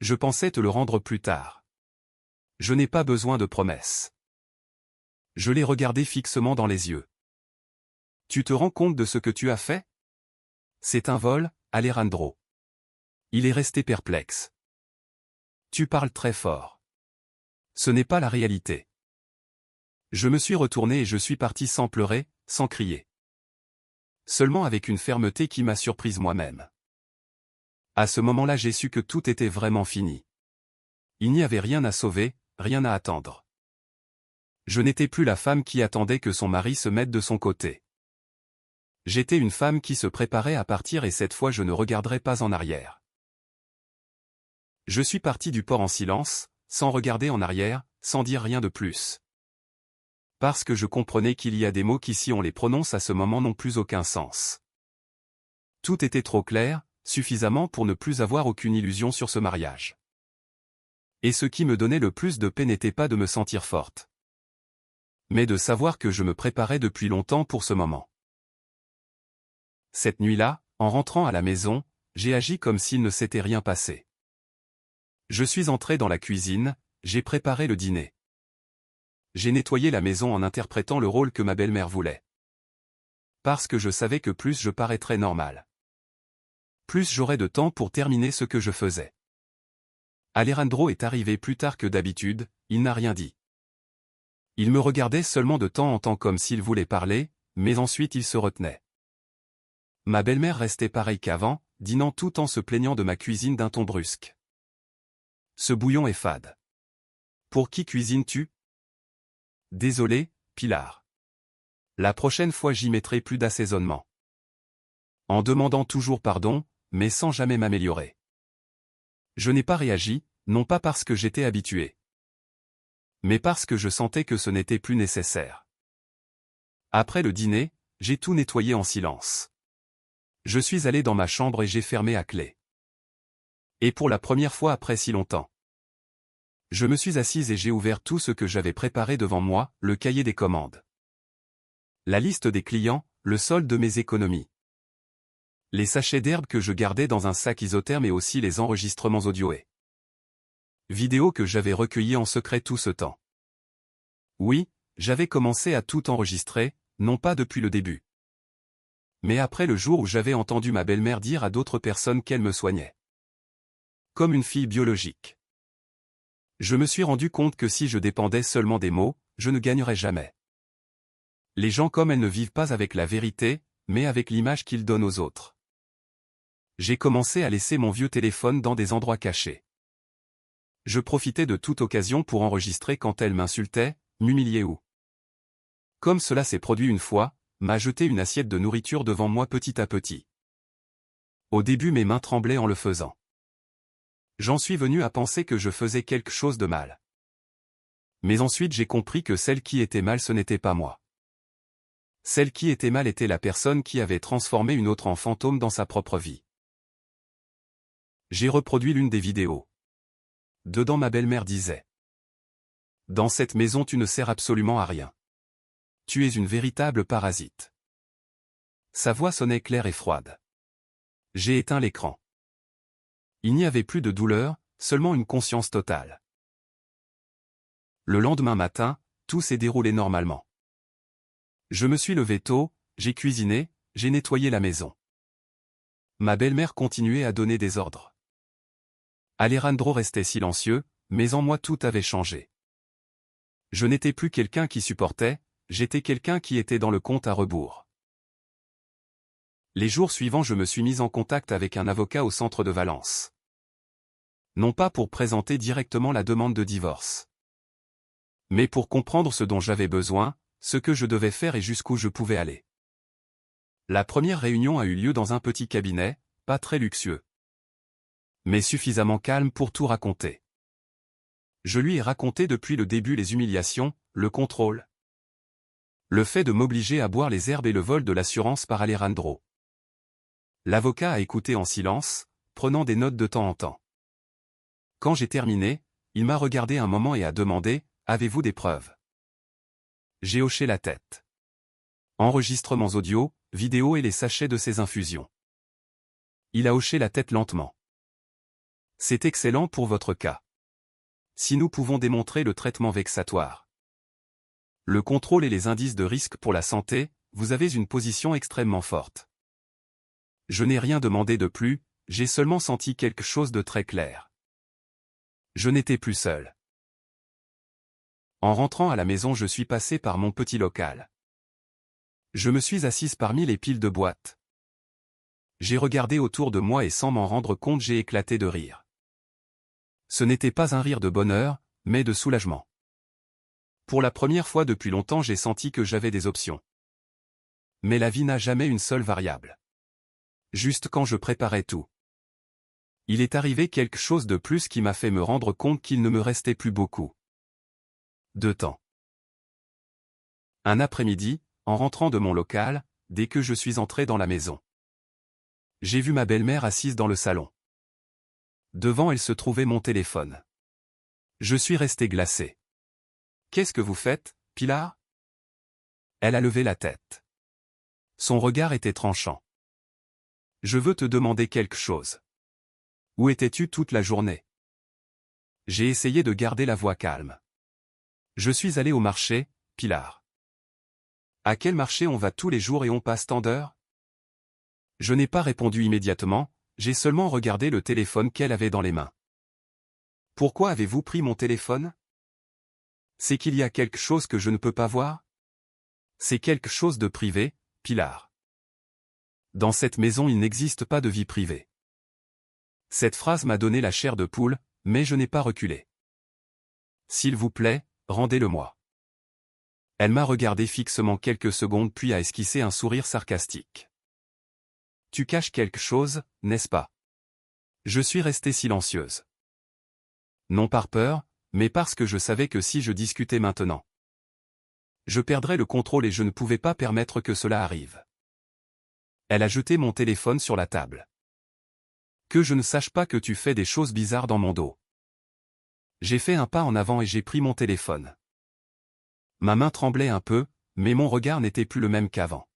Je pensais te le rendre plus tard. Je n'ai pas besoin de promesses. Je l'ai regardé fixement dans les yeux. Tu te rends compte de ce que tu as fait? C'est un vol, Alejandro. Il est resté perplexe. Tu parles très fort. Ce n'est pas la réalité. Je me suis retourné et je suis parti sans pleurer, sans crier. Seulement avec une fermeté qui m'a surprise moi-même. À ce moment-là j'ai su que tout était vraiment fini. Il n'y avait rien à sauver, rien à attendre. Je n'étais plus la femme qui attendait que son mari se mette de son côté. J'étais une femme qui se préparait à partir et cette fois je ne regarderai pas en arrière. Je suis parti du port en silence, sans regarder en arrière, sans dire rien de plus. Parce que je comprenais qu'il y a des mots qui si on les prononce à ce moment n'ont plus aucun sens. Tout était trop clair, suffisamment pour ne plus avoir aucune illusion sur ce mariage. Et ce qui me donnait le plus de paix n'était pas de me sentir forte, mais de savoir que je me préparais depuis longtemps pour ce moment. Cette nuit-là, en rentrant à la maison, j'ai agi comme s'il ne s'était rien passé. Je suis entré dans la cuisine, j'ai préparé le dîner. J'ai nettoyé la maison en interprétant le rôle que ma belle-mère voulait. Parce que je savais que plus je paraîtrais normal, plus j'aurais de temps pour terminer ce que je faisais. Alejandro est arrivé plus tard que d'habitude, il n'a rien dit. Il me regardait seulement de temps en temps comme s'il voulait parler, mais ensuite il se retenait. Ma belle-mère restait pareille qu'avant, dînant tout en se plaignant de ma cuisine d'un ton brusque. Ce bouillon est fade. Pour qui cuisines-tu? Désolé, Pilar. La prochaine fois j'y mettrai plus d'assaisonnement. En demandant toujours pardon, mais sans jamais m'améliorer. Je n'ai pas réagi, non pas parce que j'étais habitué, mais parce que je sentais que ce n'était plus nécessaire. Après le dîner, j'ai tout nettoyé en silence. Je suis allé dans ma chambre et j'ai fermé à clé. Et pour la première fois après si longtemps. Je me suis assise et j'ai ouvert tout ce que j'avais préparé devant moi, le cahier des commandes. La liste des clients, le solde de mes économies. Les sachets d'herbe que je gardais dans un sac isotherme et aussi les enregistrements audio et vidéos que j'avais recueillis en secret tout ce temps. Oui, j'avais commencé à tout enregistrer, non pas depuis le début. Mais après le jour où j'avais entendu ma belle-mère dire à d'autres personnes qu'elle me soignait. Comme une fille biologique. Je me suis rendu compte que si je dépendais seulement des mots, je ne gagnerais jamais. Les gens comme elles ne vivent pas avec la vérité, mais avec l'image qu'ils donnent aux autres. J'ai commencé à laisser mon vieux téléphone dans des endroits cachés. Je profitais de toute occasion pour enregistrer quand elle m'insultait, m'humiliait ou. Comme cela s'est produit une fois, m'a jeté une assiette de nourriture devant moi petit à petit. Au début mes mains tremblaient en le faisant. J'en suis venu à penser que je faisais quelque chose de mal. Mais ensuite j'ai compris que celle qui était mal ce n'était pas moi. Celle qui était mal était la personne qui avait transformé une autre en fantôme dans sa propre vie. J'ai reproduit l'une des vidéos. Dedans ma belle-mère disait. Dans cette maison tu ne sers absolument à rien. Tu es une véritable parasite. Sa voix sonnait claire et froide. J'ai éteint l'écran. Il n'y avait plus de douleur, seulement une conscience totale. Le lendemain matin, tout s'est déroulé normalement. Je me suis levé tôt, j'ai cuisiné, j'ai nettoyé la maison. Ma belle-mère continuait à donner des ordres. Alejandro restait silencieux, mais en moi tout avait changé. Je n'étais plus quelqu'un qui supportait, j'étais quelqu'un qui était dans le compte à rebours. Les jours suivants je me suis mis en contact avec un avocat au centre de Valence. Non pas pour présenter directement la demande de divorce. Mais pour comprendre ce dont j'avais besoin, ce que je devais faire et jusqu'où je pouvais aller. La première réunion a eu lieu dans un petit cabinet, pas très luxueux. Mais suffisamment calme pour tout raconter. Je lui ai raconté depuis le début les humiliations, le contrôle. Le fait de m'obliger à boire les herbes et le vol de l'assurance par Alejandro. L'avocat a écouté en silence, prenant des notes de temps en temps. Quand j'ai terminé, il m'a regardé un moment et a demandé « Avez-vous des preuves ?» J'ai hoché la tête. Enregistrements audio, vidéo et les sachets de ces infusions. Il a hoché la tête lentement. C'est excellent pour votre cas. Si nous pouvons démontrer le traitement vexatoire, le contrôle et les indices de risque pour la santé, vous avez une position extrêmement forte. Je n'ai rien demandé de plus, j'ai seulement senti quelque chose de très clair. Je n'étais plus seul. En rentrant à la maison je suis passé par mon petit local. Je me suis assise parmi les piles de boîtes. J'ai regardé autour de moi et sans m'en rendre compte j'ai éclaté de rire. Ce n'était pas un rire de bonheur, mais de soulagement. Pour la première fois depuis longtemps j'ai senti que j'avais des options. Mais la vie n'a jamais une seule variable. Juste quand je préparais tout. Il est arrivé quelque chose de plus qui m'a fait me rendre compte qu'il ne me restait plus beaucoup de temps. Un après-midi, en rentrant de mon local, dès que je suis entré dans la maison, j'ai vu ma belle-mère assise dans le salon. Devant elle se trouvait mon téléphone. Je suis resté glacé. « Qu'est-ce que vous faites, Pilar ?» Elle a levé la tête. Son regard était tranchant. « Je veux te demander quelque chose. Où étais-tu toute la journée ?» J'ai essayé de garder la voix calme. « Je suis allé au marché, Pilar. » « À quel marché on va tous les jours et on passe tant d'heures ?» Je n'ai pas répondu immédiatement, j'ai seulement regardé le téléphone qu'elle avait dans les mains. « Pourquoi avez-vous pris mon téléphone ? C'est qu'il y a quelque chose que je ne peux pas voir ? C'est quelque chose de privé, Pilar. Dans cette maison il n'existe pas de vie privée. » Cette phrase m'a donné la chair de poule, mais je n'ai pas reculé. « S'il vous plaît, rendez-le-moi. » Elle m'a regardé fixement quelques secondes puis a esquissé un sourire sarcastique. « Tu caches quelque chose, n'est-ce pas ? » Je suis restée silencieuse. Non par peur, mais parce que je savais que si je discutais maintenant, je perdrais le contrôle et je ne pouvais pas permettre que cela arrive. Elle a jeté mon téléphone sur la table. Que je ne sache pas que tu fais des choses bizarres dans mon dos. J'ai fait un pas en avant et j'ai pris mon téléphone. Ma main tremblait un peu, mais mon regard n'était plus le même qu'avant.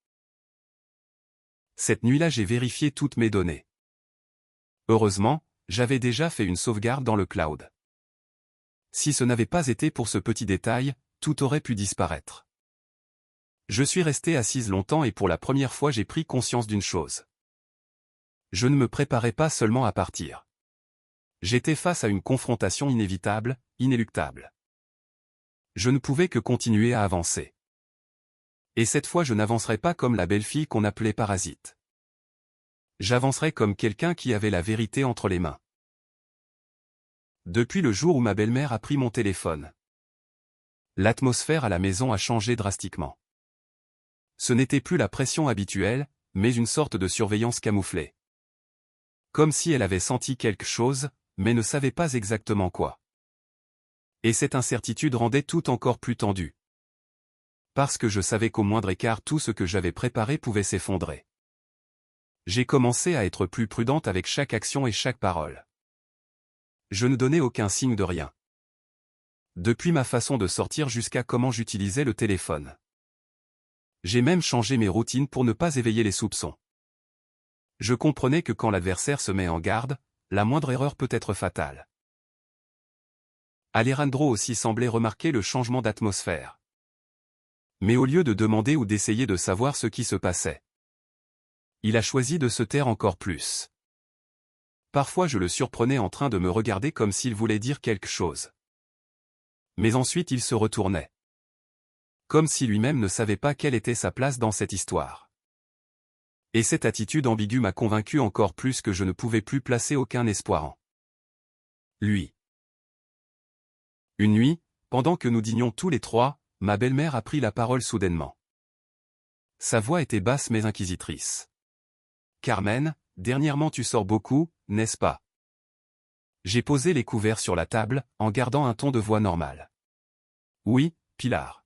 Cette nuit-là j'ai vérifié toutes mes données. Heureusement, j'avais déjà fait une sauvegarde dans le cloud. Si ce n'avait pas été pour ce petit détail, tout aurait pu disparaître. Je suis resté assise longtemps et pour la première fois j'ai pris conscience d'une chose. Je ne me préparais pas seulement à partir. J'étais face à une confrontation inévitable, inéluctable. Je ne pouvais que continuer à avancer. Et cette fois je n'avancerais pas comme la belle-fille qu'on appelait parasite. J'avancerais comme quelqu'un qui avait la vérité entre les mains. Depuis le jour où ma belle-mère a pris mon téléphone, l'atmosphère à la maison a changé drastiquement. Ce n'était plus la pression habituelle, mais une sorte de surveillance camouflée. Comme si elle avait senti quelque chose, mais ne savait pas exactement quoi. Et cette incertitude rendait tout encore plus tendu. Parce que je savais qu'au moindre écart tout ce que j'avais préparé pouvait s'effondrer. J'ai commencé à être plus prudente avec chaque action et chaque parole. Je ne donnais aucun signe de rien. Depuis ma façon de sortir jusqu'à comment j'utilisais le téléphone. J'ai même changé mes routines pour ne pas éveiller les soupçons. Je comprenais que quand l'adversaire se met en garde, la moindre erreur peut être fatale. Alejandro aussi semblait remarquer le changement d'atmosphère. Mais au lieu de demander ou d'essayer de savoir ce qui se passait, il a choisi de se taire encore plus. Parfois je le surprenais en train de me regarder comme s'il voulait dire quelque chose. Mais ensuite il se retournait. Comme si lui-même ne savait pas quelle était sa place dans cette histoire. Et cette attitude ambiguë m'a convaincu encore plus que je ne pouvais plus placer aucun espoir en lui. Une nuit, pendant que nous dînions tous les trois, ma belle-mère a pris la parole soudainement. Sa voix était basse mais inquisitrice. « Carmen, dernièrement tu sors beaucoup, n'est-ce pas ?» J'ai posé les couverts sur la table, en gardant un ton de voix normal. « Oui, Pilar. »«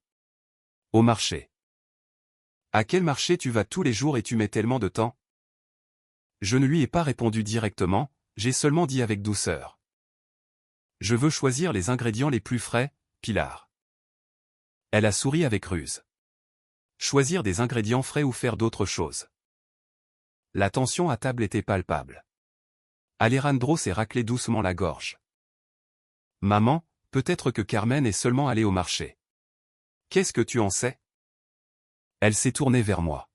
Au marché. »« À quel marché tu vas tous les jours et tu mets tellement de temps ?» Je ne lui ai pas répondu directement, j'ai seulement dit avec douceur. « Je veux choisir les ingrédients les plus frais, Pilar. » Elle a souri avec ruse. Choisir des ingrédients frais ou faire d'autres choses. La tension à table était palpable. Alejandro s'est raclé doucement la gorge. « Maman, peut-être que Carmen est seulement allée au marché. Qu'est-ce que tu en sais ?» Elle s'est tournée vers moi.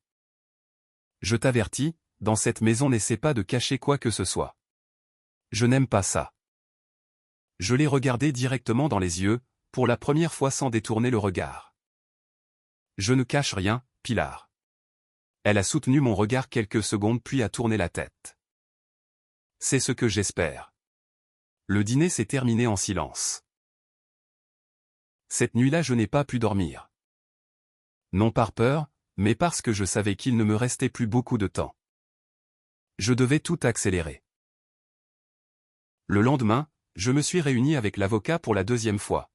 « Je t'avertis, dans cette maison n'essaie pas de cacher quoi que ce soit. Je n'aime pas ça. » Je l'ai regardée directement dans les yeux, pour la première fois sans détourner le regard. « Je ne cache rien, Pilar. » Elle a soutenu mon regard quelques secondes puis a tourné la tête. « C'est ce que j'espère. » Le dîner s'est terminé en silence. Cette nuit-là je n'ai pas pu dormir. Non par peur, mais parce que je savais qu'il ne me restait plus beaucoup de temps. Je devais tout accélérer. Le lendemain, je me suis réuni avec l'avocat pour la deuxième fois.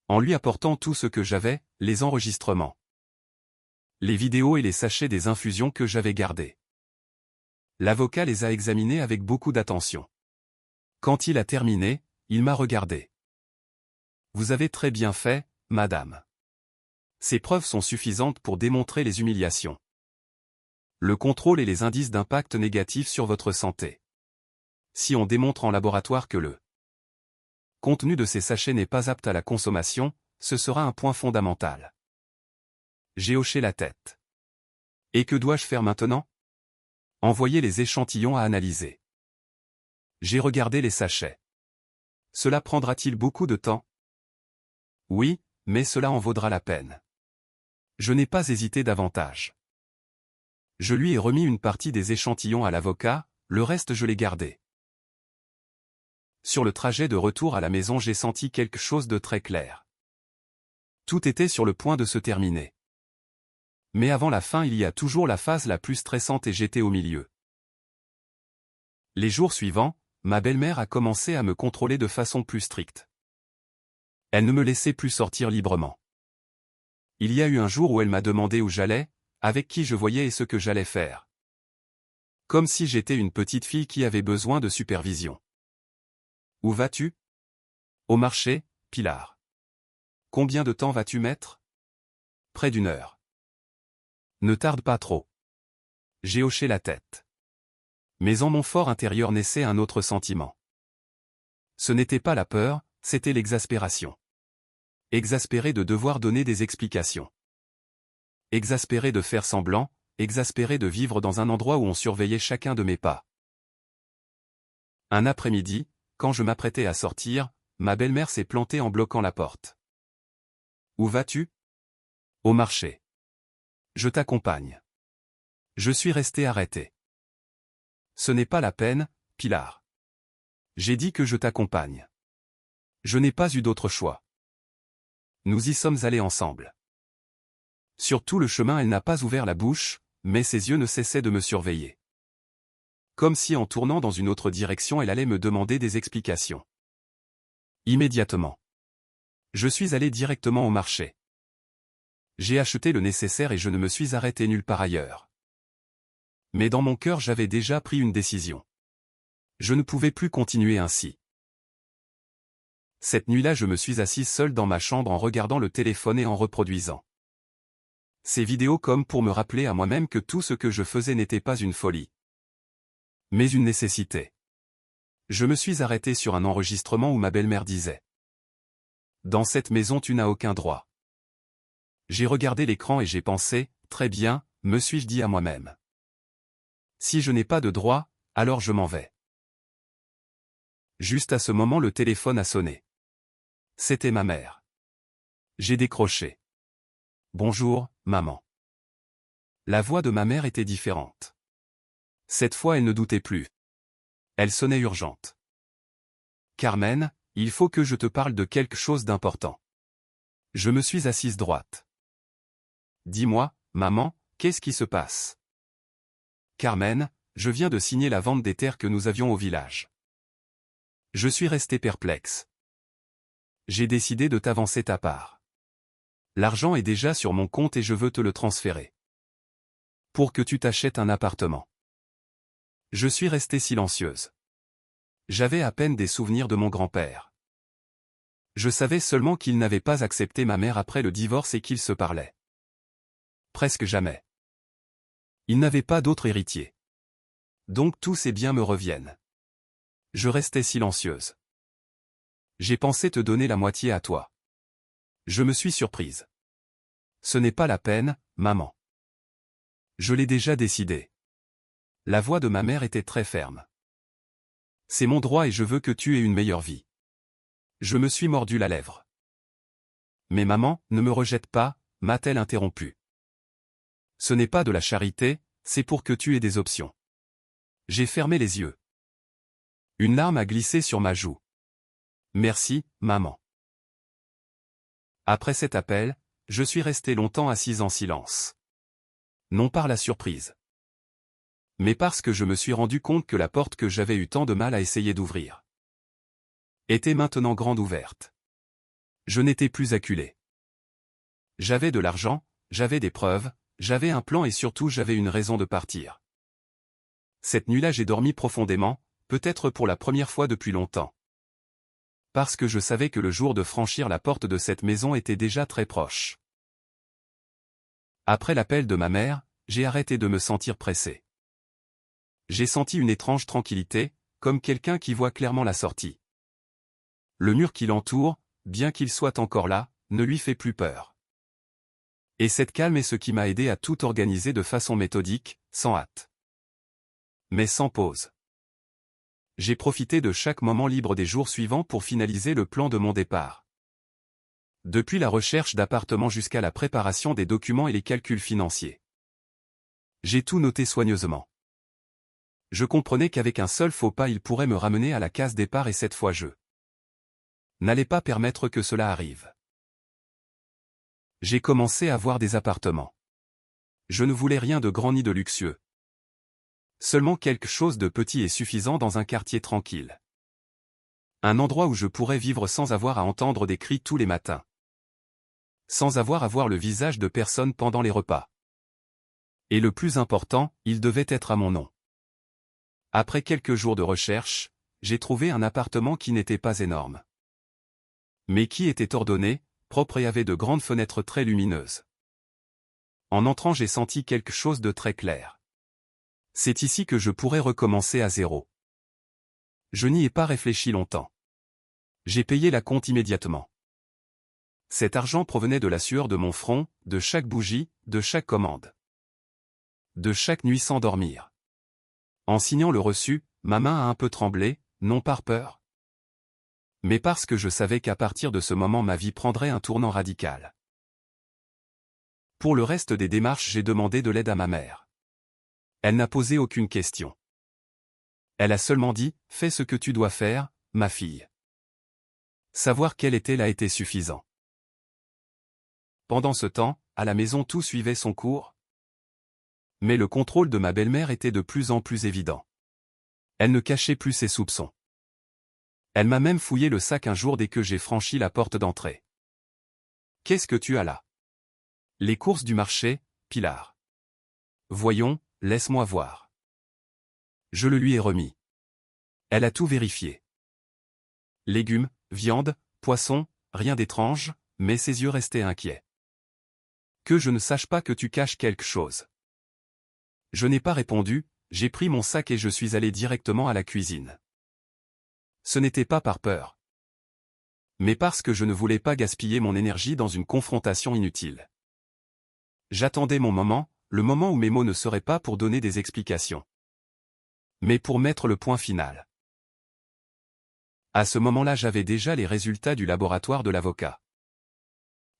En lui apportant tout ce que j'avais, les enregistrements, les vidéos et les sachets des infusions que j'avais gardés. L'avocat les a examinés avec beaucoup d'attention. Quand il a terminé, il m'a regardé. « Vous avez très bien fait, madame. Ces preuves sont suffisantes pour démontrer les humiliations, le contrôle et les indices d'impact négatif sur votre santé. Si on démontre en laboratoire que le contenu de ces sachets n'est pas apte à la consommation, ce sera un point fondamental. » J'ai hoché la tête. « Et que dois-je faire maintenant ? » Envoyer les échantillons à analyser. J'ai regardé les sachets. Cela prendra-t-il beaucoup de temps ? Oui, mais cela en vaudra la peine. Je n'ai pas hésité davantage. Je lui ai remis une partie des échantillons à l'avocat, le reste je l'ai gardé. Sur le trajet de retour à la maison j'ai senti quelque chose de très clair. Tout était sur le point de se terminer. Mais avant la fin il y a toujours la phase la plus stressante et j'étais au milieu. Les jours suivants, ma belle-mère a commencé à me contrôler de façon plus stricte. Elle ne me laissait plus sortir librement. Il y a eu un jour où elle m'a demandé où j'allais, avec qui je voyais et ce que j'allais faire. Comme si j'étais une petite fille qui avait besoin de supervision. Où vas-tu? Au marché, Pilar. Combien de temps vas-tu mettre? Près d'une heure. Ne tarde pas trop. J'ai hoché la tête. Mais en mon fort intérieur naissait un autre sentiment. Ce n'était pas la peur, c'était l'exaspération. Exaspéré de devoir donner des explications. Exaspéré de faire semblant, exaspéré de vivre dans un endroit où on surveillait chacun de mes pas. Un après-midi, quand je m'apprêtais à sortir, ma belle-mère s'est plantée en bloquant la porte. Où vas-tu? Au marché. Je t'accompagne. Je suis resté arrêté. Ce n'est pas la peine, Pilar. J'ai dit que je t'accompagne. Je n'ai pas eu d'autre choix. Nous y sommes allés ensemble. Sur tout le chemin elle n'a pas ouvert la bouche, mais ses yeux ne cessaient de me surveiller. Comme si en tournant dans une autre direction elle allait me demander des explications. Immédiatement. Je suis allé directement au marché. J'ai acheté le nécessaire et je ne me suis arrêté nulle part ailleurs. Mais dans mon cœur j'avais déjà pris une décision. Je ne pouvais plus continuer ainsi. Cette nuit-là je me suis assis seul dans ma chambre en regardant le téléphone et en reproduisant ces vidéos comme pour me rappeler à moi-même que tout ce que je faisais n'était pas une folie, mais une nécessité. Je me suis arrêté sur un enregistrement où ma belle-mère disait « Dans cette maison tu n'as aucun droit ». J'ai regardé l'écran et j'ai pensé « Très bien », me suis-je dit à moi-même. Si je n'ai pas de droit, alors je m'en vais. Juste à ce moment le téléphone a sonné. C'était ma mère. J'ai décroché. Bonjour, maman. La voix de ma mère était différente. Cette fois elle ne doutait plus. Elle sonnait urgente. Carmen, il faut que je te parle de quelque chose d'important. Je me suis assise droite. Dis-moi, maman, qu'est-ce qui se passe? Carmen, je viens de signer la vente des terres que nous avions au village. Je suis resté perplexe. J'ai décidé de t'avancer ta part. L'argent est déjà sur mon compte et je veux te le transférer. Pour que tu t'achètes un appartement. Je suis restée silencieuse. J'avais à peine des souvenirs de mon grand-père. Je savais seulement qu'il n'avait pas accepté ma mère après le divorce et qu'ils se parlaient. Presque jamais. Il n'avait pas d'autre héritier. Donc tous ses biens me reviennent. Je restais silencieuse. J'ai pensé te donner la moitié à toi. Je me suis surprise. Ce n'est pas la peine, maman. Je l'ai déjà décidé. La voix de ma mère était très ferme. C'est mon droit et je veux que tu aies une meilleure vie. Je me suis mordu la lèvre. Mais maman, ne me rejette pas, m'a-t-elle interrompu. Ce n'est pas de la charité, c'est pour que tu aies des options. J'ai fermé les yeux. Une larme a glissé sur ma joue. Merci, maman. Après cet appel, je suis resté longtemps assise en silence. Non par la surprise, mais parce que je me suis rendu compte que la porte que j'avais eu tant de mal à essayer d'ouvrir était maintenant grande ouverte. Je n'étais plus acculé. J'avais de l'argent, j'avais des preuves, j'avais un plan et surtout j'avais une raison de partir. Cette nuit-là j'ai dormi profondément, peut-être pour la première fois depuis longtemps. Parce que je savais que le jour de franchir la porte de cette maison était déjà très proche. Après l'appel de ma mère, j'ai arrêté de me sentir pressé. J'ai senti une étrange tranquillité, comme quelqu'un qui voit clairement la sortie. Le mur qui l'entoure, bien qu'il soit encore là, ne lui fait plus peur. Et cette calme est ce qui m'a aidé à tout organiser de façon méthodique, sans hâte. Mais sans pause. J'ai profité de chaque moment libre des jours suivants pour finaliser le plan de mon départ. Depuis la recherche d'appartements jusqu'à la préparation des documents et les calculs financiers. J'ai tout noté soigneusement. Je comprenais qu'avec un seul faux pas il pourrait me ramener à la case départ et cette fois je n'allais pas permettre que cela arrive. J'ai commencé à voir des appartements. Je ne voulais rien de grand ni de luxueux. Seulement quelque chose de petit et suffisant dans un quartier tranquille. Un endroit où je pourrais vivre sans avoir à entendre des cris tous les matins. Sans avoir à voir le visage de personne pendant les repas. Et le plus important, il devait être à mon nom. Après quelques jours de recherche, j'ai trouvé un appartement qui n'était pas énorme, mais qui était ordonné, propre et avait de grandes fenêtres très lumineuses. En entrant, j'ai senti quelque chose de très clair. C'est ici que je pourrais recommencer à zéro. Je n'y ai pas réfléchi longtemps. J'ai payé la compte immédiatement. Cet argent provenait de la sueur de mon front, de chaque bougie, de chaque commande, de chaque nuit sans dormir. En signant le reçu, ma main a un peu tremblé, non par peur, mais parce que je savais qu'à partir de ce moment ma vie prendrait un tournant radical. Pour le reste des démarches, j'ai demandé de l'aide à ma mère. Elle n'a posé aucune question. Elle a seulement dit « Fais ce que tu dois faire, ma fille ». Savoir quelle était a été suffisant. Pendant ce temps, à la maison tout suivait son cours. Mais le contrôle de ma belle-mère était de plus en plus évident. Elle ne cachait plus ses soupçons. Elle m'a même fouillé le sac un jour dès que j'ai franchi la porte d'entrée. « Qu'est-ce que tu as là ?»« Les courses du marché, Pilar. »« Voyons, laisse-moi voir. » Je le lui ai remis. Elle a tout vérifié. Légumes, viande, poisson, rien d'étrange, mais ses yeux restaient inquiets. « Que je ne sache pas que tu caches quelque chose. » Je n'ai pas répondu, j'ai pris mon sac et je suis allé directement à la cuisine. Ce n'était pas par peur, mais parce que je ne voulais pas gaspiller mon énergie dans une confrontation inutile. J'attendais mon moment, le moment où mes mots ne seraient pas pour donner des explications, mais pour mettre le point final. À ce moment-là, j'avais déjà les résultats du laboratoire de l'avocat.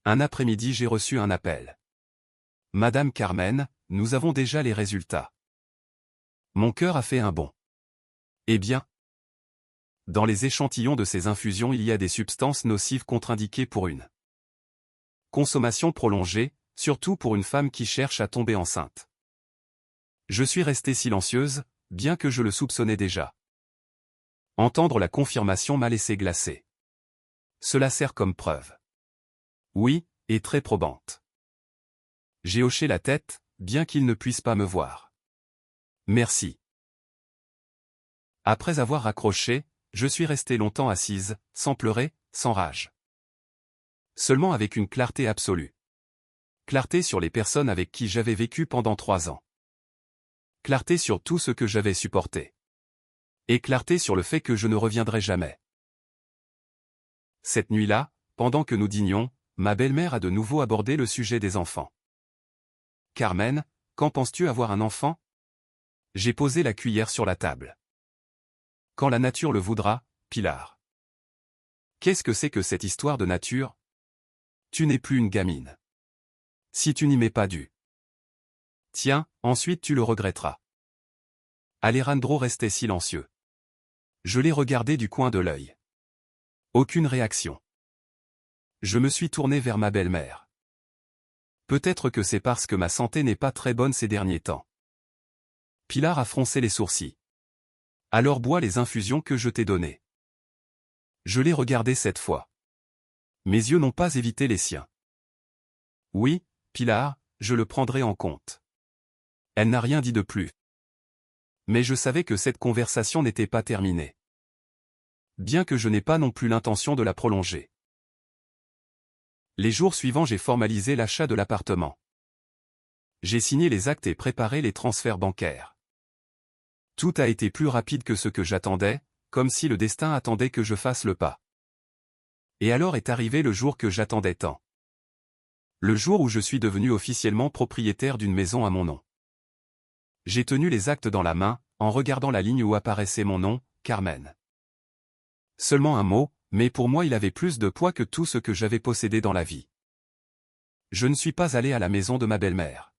Un après-midi, j'ai reçu un appel. « Madame Carmen, nous avons déjà les résultats. » Mon cœur a fait un bond. Eh bien, dans les échantillons de ces infusions, il y a des substances nocives contre-indiquées pour une consommation prolongée, surtout pour une femme qui cherche à tomber enceinte. Je suis restée silencieuse, bien que je le soupçonnais déjà. Entendre la confirmation m'a laissé glacée. Cela sert comme preuve. Oui, et très probante. J'ai hoché la tête, bien qu'il ne puisse pas me voir. Merci. Après avoir raccroché, je suis restée longtemps assise, sans pleurer, sans rage. Seulement avec une clarté absolue. Clarté sur les personnes avec qui j'avais vécu pendant 3 ans. Clarté sur tout ce que j'avais supporté. Et clarté sur le fait que je ne reviendrai jamais. Cette nuit-là, pendant que nous dînions, ma belle-mère a de nouveau abordé le sujet des enfants. « Carmen, quand penses-tu avoir un enfant ?» J'ai posé la cuillère sur la table. « Quand la nature le voudra, Pilar. » Qu'est-ce que c'est que cette histoire de nature? Tu n'es plus une gamine. Si tu n'y mets pas du tiens, ensuite tu le regretteras. Alejandro restait silencieux. Je l'ai regardé du coin de l'œil. Aucune réaction. Je me suis tourné vers ma belle-mère. Peut-être que c'est parce que ma santé n'est pas très bonne ces derniers temps. Pilar a froncé les sourcils. Alors bois les infusions que je t'ai données. Je l'ai regardé cette fois. Mes yeux n'ont pas évité les siens. Oui, Pilar, je le prendrai en compte. Elle n'a rien dit de plus. Mais je savais que cette conversation n'était pas terminée. Bien que je n'ai pas non plus l'intention de la prolonger. Les jours suivants, j'ai formalisé l'achat de l'appartement. J'ai signé les actes et préparé les transferts bancaires. Tout a été plus rapide que ce que j'attendais, comme si le destin attendait que je fasse le pas. Et alors est arrivé le jour que j'attendais tant. Le jour où je suis devenu officiellement propriétaire d'une maison à mon nom. J'ai tenu les actes dans la main, en regardant la ligne où apparaissait mon nom, Carmen. Seulement un mot, mais pour moi il avait plus de poids que tout ce que j'avais possédé dans la vie. Je ne suis pas allé à la maison de ma belle-mère.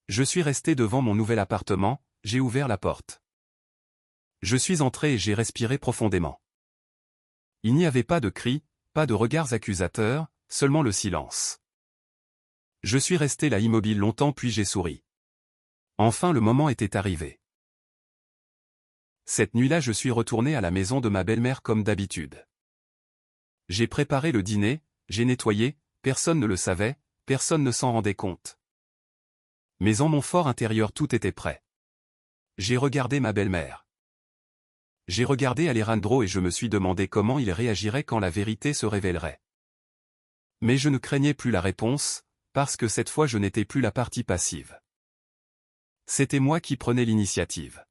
Je suis resté devant mon nouvel appartement, j'ai ouvert la porte. Je suis entré et j'ai respiré profondément. Il n'y avait pas de cris, pas de regards accusateurs, seulement le silence. Je suis resté là immobile longtemps puis j'ai souri. Enfin le moment était arrivé. Cette nuit-là je suis retourné à la maison de ma belle-mère comme d'habitude. J'ai préparé le dîner, j'ai nettoyé, personne ne le savait, personne ne s'en rendait compte. Mais en mon fort intérieur tout était prêt. J'ai regardé ma belle-mère. J'ai regardé Alejandro et je me suis demandé comment il réagirait quand la vérité se révélerait. Mais je ne craignais plus la réponse, parce que cette fois je n'étais plus la partie passive. C'était moi qui prenais l'initiative.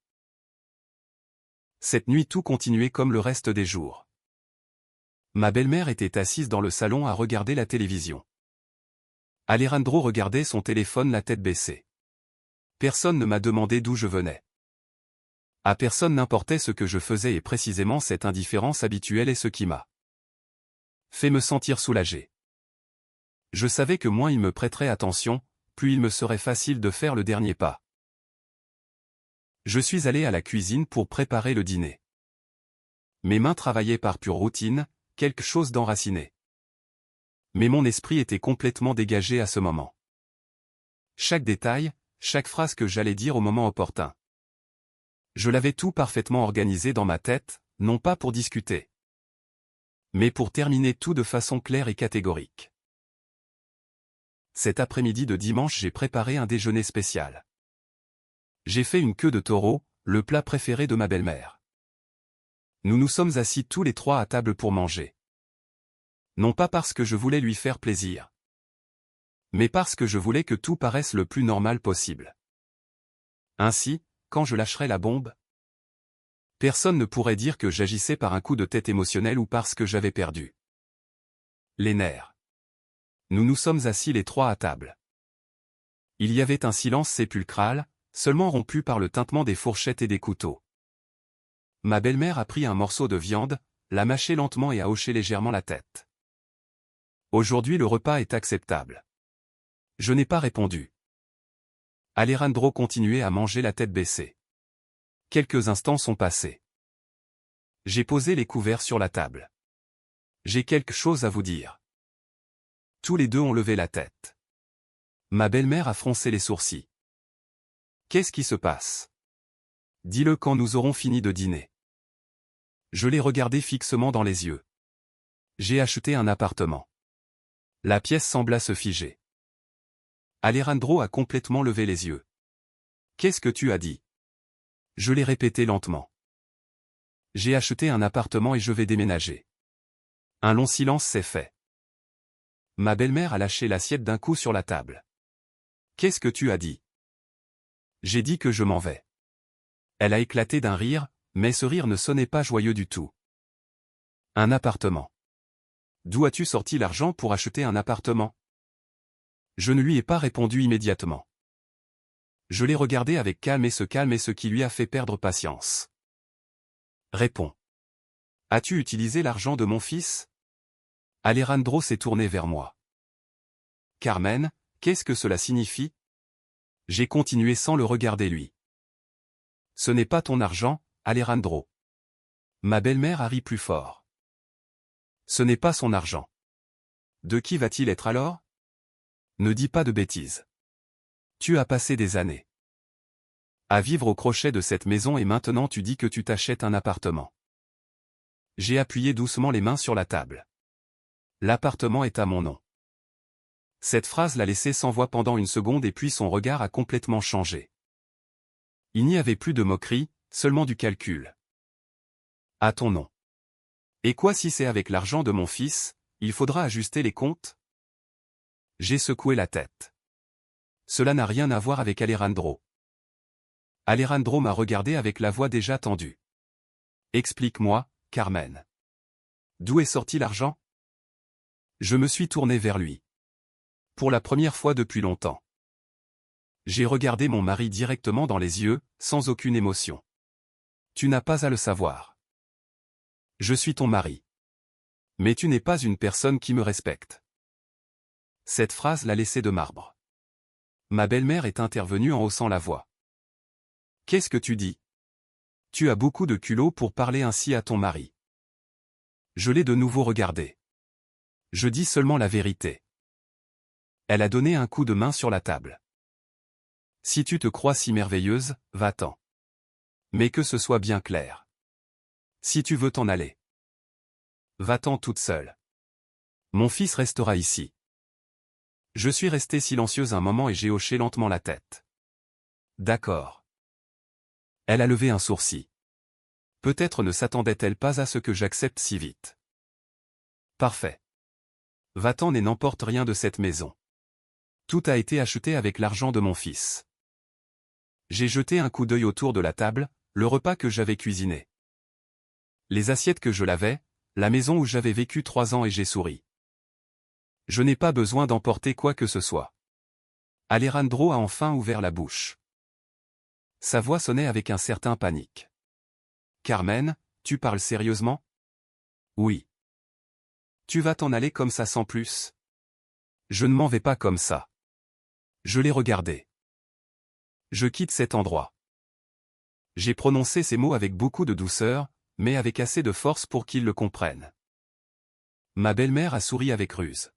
Cette nuit tout continuait comme le reste des jours. Ma belle-mère était assise dans le salon à regarder la télévision. Alejandro regardait son téléphone la tête baissée. Personne ne m'a demandé d'où je venais. À personne n'importait ce que je faisais et précisément cette indifférence habituelle est ce qui m'a fait me sentir soulagé. Je savais que moins il me prêterait attention, plus il me serait facile de faire le dernier pas. Je suis allé à la cuisine pour préparer le dîner. Mes mains travaillaient par pure routine, quelque chose d'enraciné. Mais mon esprit était complètement dégagé à ce moment. Chaque détail, chaque phrase que j'allais dire au moment opportun. Je l'avais tout parfaitement organisé dans ma tête, non pas pour discuter, mais pour terminer tout de façon claire et catégorique. Cet après-midi de dimanche j'ai préparé un déjeuner spécial. J'ai fait une queue de taureau, le plat préféré de ma belle-mère. Nous nous sommes assis tous les trois à table pour manger. Non pas parce que je voulais lui faire plaisir, mais parce que je voulais que tout paraisse le plus normal possible. Ainsi, quand je lâcherai la bombe, personne ne pourrait dire que j'agissais par un coup de tête émotionnel ou parce que j'avais perdu les nerfs. Nous nous sommes assis les trois à table. Il y avait un silence sépulcral, seulement rompu par le tintement des fourchettes et des couteaux. Ma belle-mère a pris un morceau de viande, l'a mâché lentement et a hoché légèrement la tête. Aujourd'hui le repas est acceptable. Je n'ai pas répondu. Alejandro continuait à manger la tête baissée. Quelques instants sont passés. J'ai posé les couverts sur la table. J'ai quelque chose à vous dire. Tous les deux ont levé la tête. Ma belle-mère a froncé les sourcils. Qu'est-ce qui se passe? Dis-le quand nous aurons fini de dîner. Je l'ai regardé fixement dans les yeux. J'ai acheté un appartement. La pièce sembla se figer. Alejandro a complètement levé les yeux. Qu'est-ce que tu as dit? Je l'ai répété lentement. J'ai acheté un appartement et je vais déménager. Un long silence s'est fait. Ma belle-mère a lâché l'assiette d'un coup sur la table. Qu'est-ce que tu as dit? J'ai dit que je m'en vais. Elle a éclaté d'un rire, mais ce rire ne sonnait pas joyeux du tout. Un appartement. D'où as-tu sorti l'argent pour acheter un appartement? Je ne lui ai pas répondu immédiatement. Je l'ai regardé avec calme et ce qui lui a fait perdre patience. Réponds. As-tu utilisé l'argent de mon fils? Alejandro s'est tourné vers moi. Carmen, qu'est-ce que cela signifie? J'ai continué sans le regarder lui. Ce n'est pas ton argent, Alejandro. Ma belle-mère a ri plus fort. Ce n'est pas son argent. De qui va-t-il être alors? Ne dis pas de bêtises. Tu as passé des années à vivre au crochet de cette maison et maintenant tu dis que tu t'achètes un appartement. J'ai appuyé doucement les mains sur la table. L'appartement est à mon nom. Cette phrase l'a laissé sans voix pendant une seconde et puis son regard a complètement changé. Il n'y avait plus de moquerie, seulement du calcul. À ton nom. Et quoi si c'est avec l'argent de mon fils, il faudra ajuster les comptes? J'ai secoué la tête. Cela n'a rien à voir avec Alejandro. Alejandro m'a regardé avec la voix déjà tendue. Explique-moi, Carmen. D'où est sorti l'argent? Je me suis tourné vers lui. Pour la première fois depuis longtemps. J'ai regardé mon mari directement dans les yeux, sans aucune émotion. Tu n'as pas à le savoir. Je suis ton mari. Mais tu n'es pas une personne qui me respecte. Cette phrase l'a laissé de marbre. Ma belle-mère est intervenue en haussant la voix. Qu'est-ce que tu dis? Tu as beaucoup de culot pour parler ainsi à ton mari. Je l'ai de nouveau regardé. Je dis seulement la vérité. Elle a donné un coup de main sur la table. Si tu te crois si merveilleuse, va-t'en. Mais que ce soit bien clair. Si tu veux t'en aller, va-t'en toute seule. Mon fils restera ici. Je suis resté silencieuse un moment et j'ai hoché lentement la tête. D'accord. Elle a levé un sourcil. Peut-être ne s'attendait-elle pas à ce que j'accepte si vite. Parfait. Va-t'en et n'emporte rien de cette maison. Tout a été acheté avec l'argent de mon fils. J'ai jeté un coup d'œil autour de la table, le repas que j'avais cuisiné. Les assiettes que je lavais, la maison où j'avais vécu 3 ans et j'ai souri. Je n'ai pas besoin d'emporter quoi que ce soit. Alejandro a enfin ouvert la bouche. Sa voix sonnait avec un certain panique. Carmen, tu parles sérieusement? Oui. Tu vas t'en aller comme ça sans plus? Je ne m'en vais pas comme ça. Je l'ai regardé. Je quitte cet endroit. J'ai prononcé ces mots avec beaucoup de douceur, mais avec assez de force pour qu'ils le comprennent. Ma belle-mère a souri avec ruse.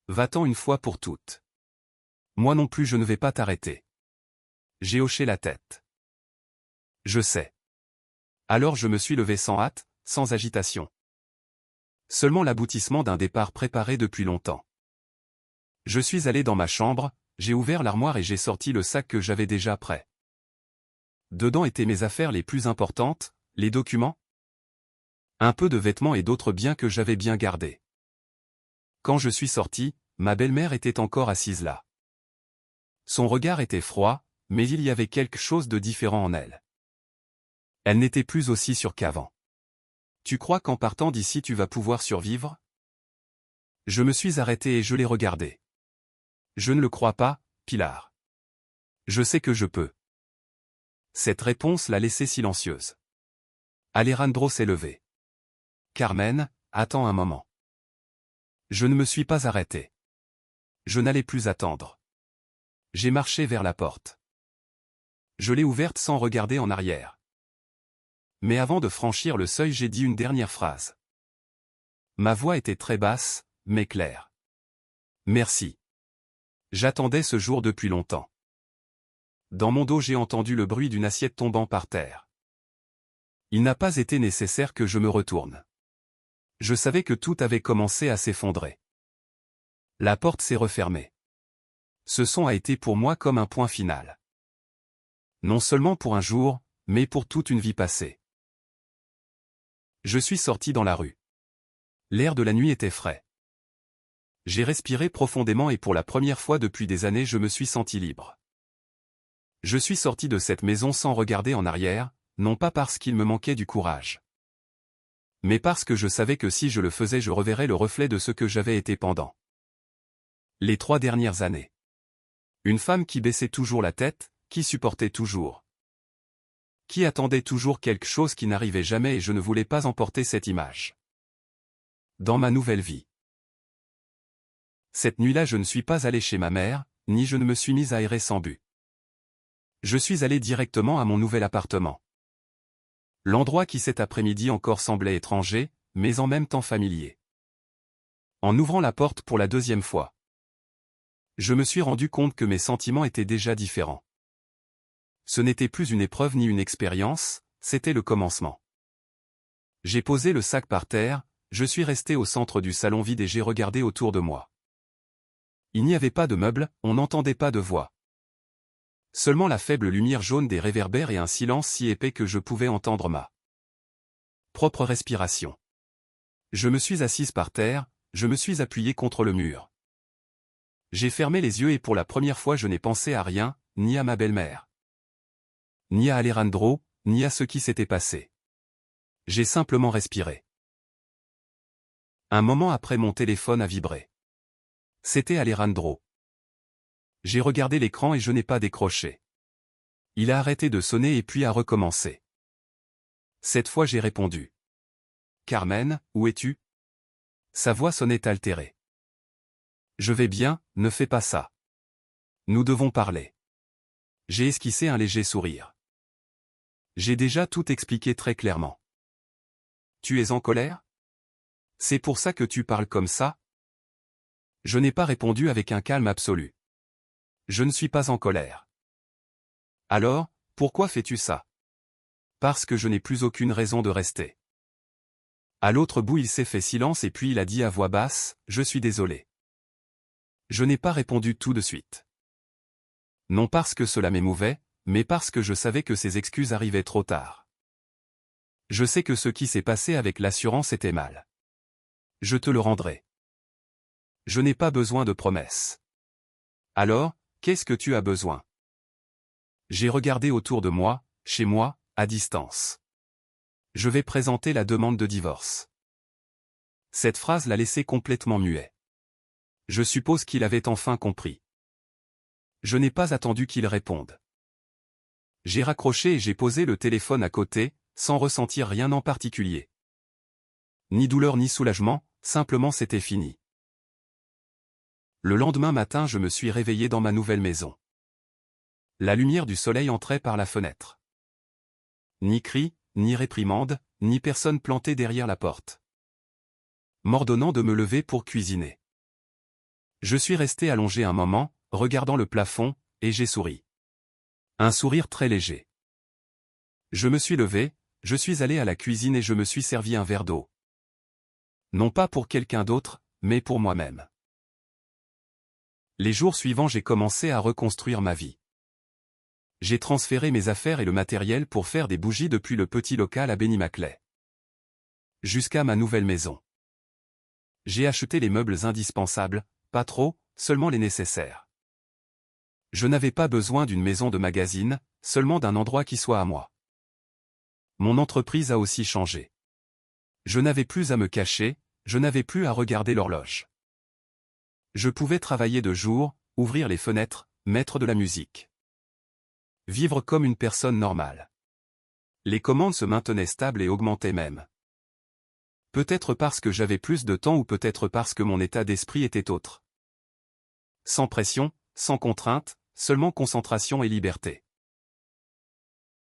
Va-t'en une fois pour toutes. Moi non plus je ne vais pas t'arrêter. J'ai hoché la tête. Je sais. Alors je me suis levé sans hâte, sans agitation. Seulement l'aboutissement d'un départ préparé depuis longtemps. Je suis allé dans ma chambre, j'ai ouvert l'armoire et j'ai sorti le sac que j'avais déjà prêt. Dedans étaient mes affaires les plus importantes, les documents, un peu de vêtements et d'autres biens que j'avais bien gardés. Quand je suis sorti, ma belle-mère était encore assise là. Son regard était froid, mais il y avait quelque chose de différent en elle. Elle n'était plus aussi sûre qu'avant. Tu crois qu'en partant d'ici tu vas pouvoir survivre? Je me suis arrêté et je l'ai regardé. Je ne le crois pas, Pilar. Je sais que je peux. Cette réponse l'a laissée silencieuse. Alejandro s'est levé. Carmen, attends un moment. Je ne me suis pas arrêté. Je n'allais plus attendre. J'ai marché vers la porte. Je l'ai ouverte sans regarder en arrière. Mais avant de franchir le seuil, j'ai dit une dernière phrase. Ma voix était très basse, mais claire. Merci. J'attendais ce jour depuis longtemps. Dans mon dos, j'ai entendu le bruit d'une assiette tombant par terre. Il n'a pas été nécessaire que je me retourne. Je savais que tout avait commencé à s'effondrer. La porte s'est refermée. Ce son a été pour moi comme un point final. Non seulement pour un jour, mais pour toute une vie passée. Je suis sorti dans la rue. L'air de la nuit était frais. J'ai respiré profondément et pour la première fois depuis des années je me suis senti libre. Je suis sorti de cette maison sans regarder en arrière, non pas parce qu'il me manquait du courage, mais parce que je savais que si je le faisais je reverrais le reflet de ce que j'avais été pendant les 3 dernières années. Une femme qui baissait toujours la tête, qui supportait toujours, qui attendait toujours quelque chose qui n'arrivait jamais et je ne voulais pas emporter cette image dans ma nouvelle vie. Cette nuit-là je ne suis pas allé chez ma mère, ni je ne me suis mis à errer sans but. Je suis allé directement à mon nouvel appartement. L'endroit qui cet après-midi encore semblait étranger, mais en même temps familier. En ouvrant la porte pour la 2e fois, je me suis rendu compte que mes sentiments étaient déjà différents. Ce n'était plus une épreuve ni une expérience, c'était le commencement. J'ai posé le sac par terre, je suis resté au centre du salon vide et j'ai regardé autour de moi. Il n'y avait pas de meubles, on n'entendait pas de voix. Seulement la faible lumière jaune des réverbères et un silence si épais que je pouvais entendre ma propre respiration. Je me suis assise par terre, je me suis appuyé contre le mur. J'ai fermé les yeux et pour la première fois je n'ai pensé à rien, ni à ma belle-mère, ni à Alejandro, ni à ce qui s'était passé. J'ai simplement respiré. Un moment après mon téléphone a vibré. C'était Alejandro. J'ai regardé l'écran et je n'ai pas décroché. Il a arrêté de sonner et puis a recommencé. Cette fois j'ai répondu. Carmen, où es-tu? Sa voix sonnait altérée. Je vais bien, ne fais pas ça. Nous devons parler. J'ai esquissé un léger sourire. J'ai déjà tout expliqué très clairement. Tu es en colère? C'est pour ça que tu parles comme ça? Je n'ai pas répondu avec un calme absolu. Je ne suis pas en colère. Alors, pourquoi fais-tu ça? Parce que je n'ai plus aucune raison de rester. À l'autre bout il s'est fait silence et puis il a dit à voix basse, je suis désolé. Je n'ai pas répondu tout de suite. Non parce que cela m'émouvait, mais parce que je savais que ces excuses arrivaient trop tard. Je sais que ce qui s'est passé avec l'assurance était mal. Je te le rendrai. Je n'ai pas besoin de promesses. Alors, qu'est-ce que tu as besoin? J'ai regardé autour de moi, chez moi, à distance. Je vais présenter la demande de divorce. Cette phrase l'a laissé complètement muet. Je suppose qu'il avait enfin compris. Je n'ai pas attendu qu'il réponde. J'ai raccroché et j'ai posé le téléphone à côté, sans ressentir rien en particulier. Ni douleur ni soulagement, simplement c'était fini. Le lendemain matin je me suis réveillé dans ma nouvelle maison. La lumière du soleil entrait par la fenêtre. Ni cris, ni réprimande, ni personne plantée derrière la porte, m'ordonnant de me lever pour cuisiner. Je suis resté allongé un moment, regardant le plafond, et j'ai souri. Un sourire très léger. Je me suis levé, je suis allé à la cuisine et je me suis servi un verre d'eau. Non pas pour quelqu'un d'autre, mais pour moi-même. Les jours suivants j'ai commencé à reconstruire ma vie. J'ai transféré mes affaires et le matériel pour faire des bougies depuis le petit local à Benimaclet jusqu'à ma nouvelle maison. J'ai acheté les meubles indispensables, pas trop, seulement les nécessaires. Je n'avais pas besoin d'une maison de magazine, seulement d'un endroit qui soit à moi. Mon entreprise a aussi changé. Je n'avais plus à me cacher, je n'avais plus à regarder l'horloge. Je pouvais travailler de jour, ouvrir les fenêtres, mettre de la musique. Vivre comme une personne normale. Les commandes se maintenaient stables et augmentaient même. Peut-être parce que j'avais plus de temps ou peut-être parce que mon état d'esprit était autre. Sans pression, sans contrainte, seulement concentration et liberté.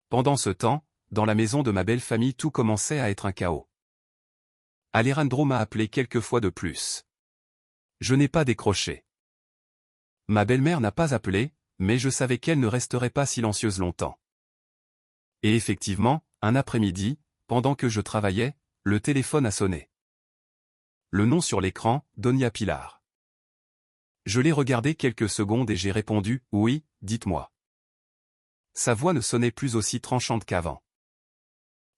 Pendant ce temps, dans la maison de ma belle famille tout commençait à être un chaos. Alejandro m'a appelé quelques fois de plus. Je n'ai pas décroché. Ma belle-mère n'a pas appelé, mais je savais qu'elle ne resterait pas silencieuse longtemps. Et effectivement, un après-midi, pendant que je travaillais, le téléphone a sonné. Le nom sur l'écran, Donia Pilar. Je l'ai regardé quelques secondes et j'ai répondu « Oui, dites-moi ». Sa voix ne sonnait plus aussi tranchante qu'avant.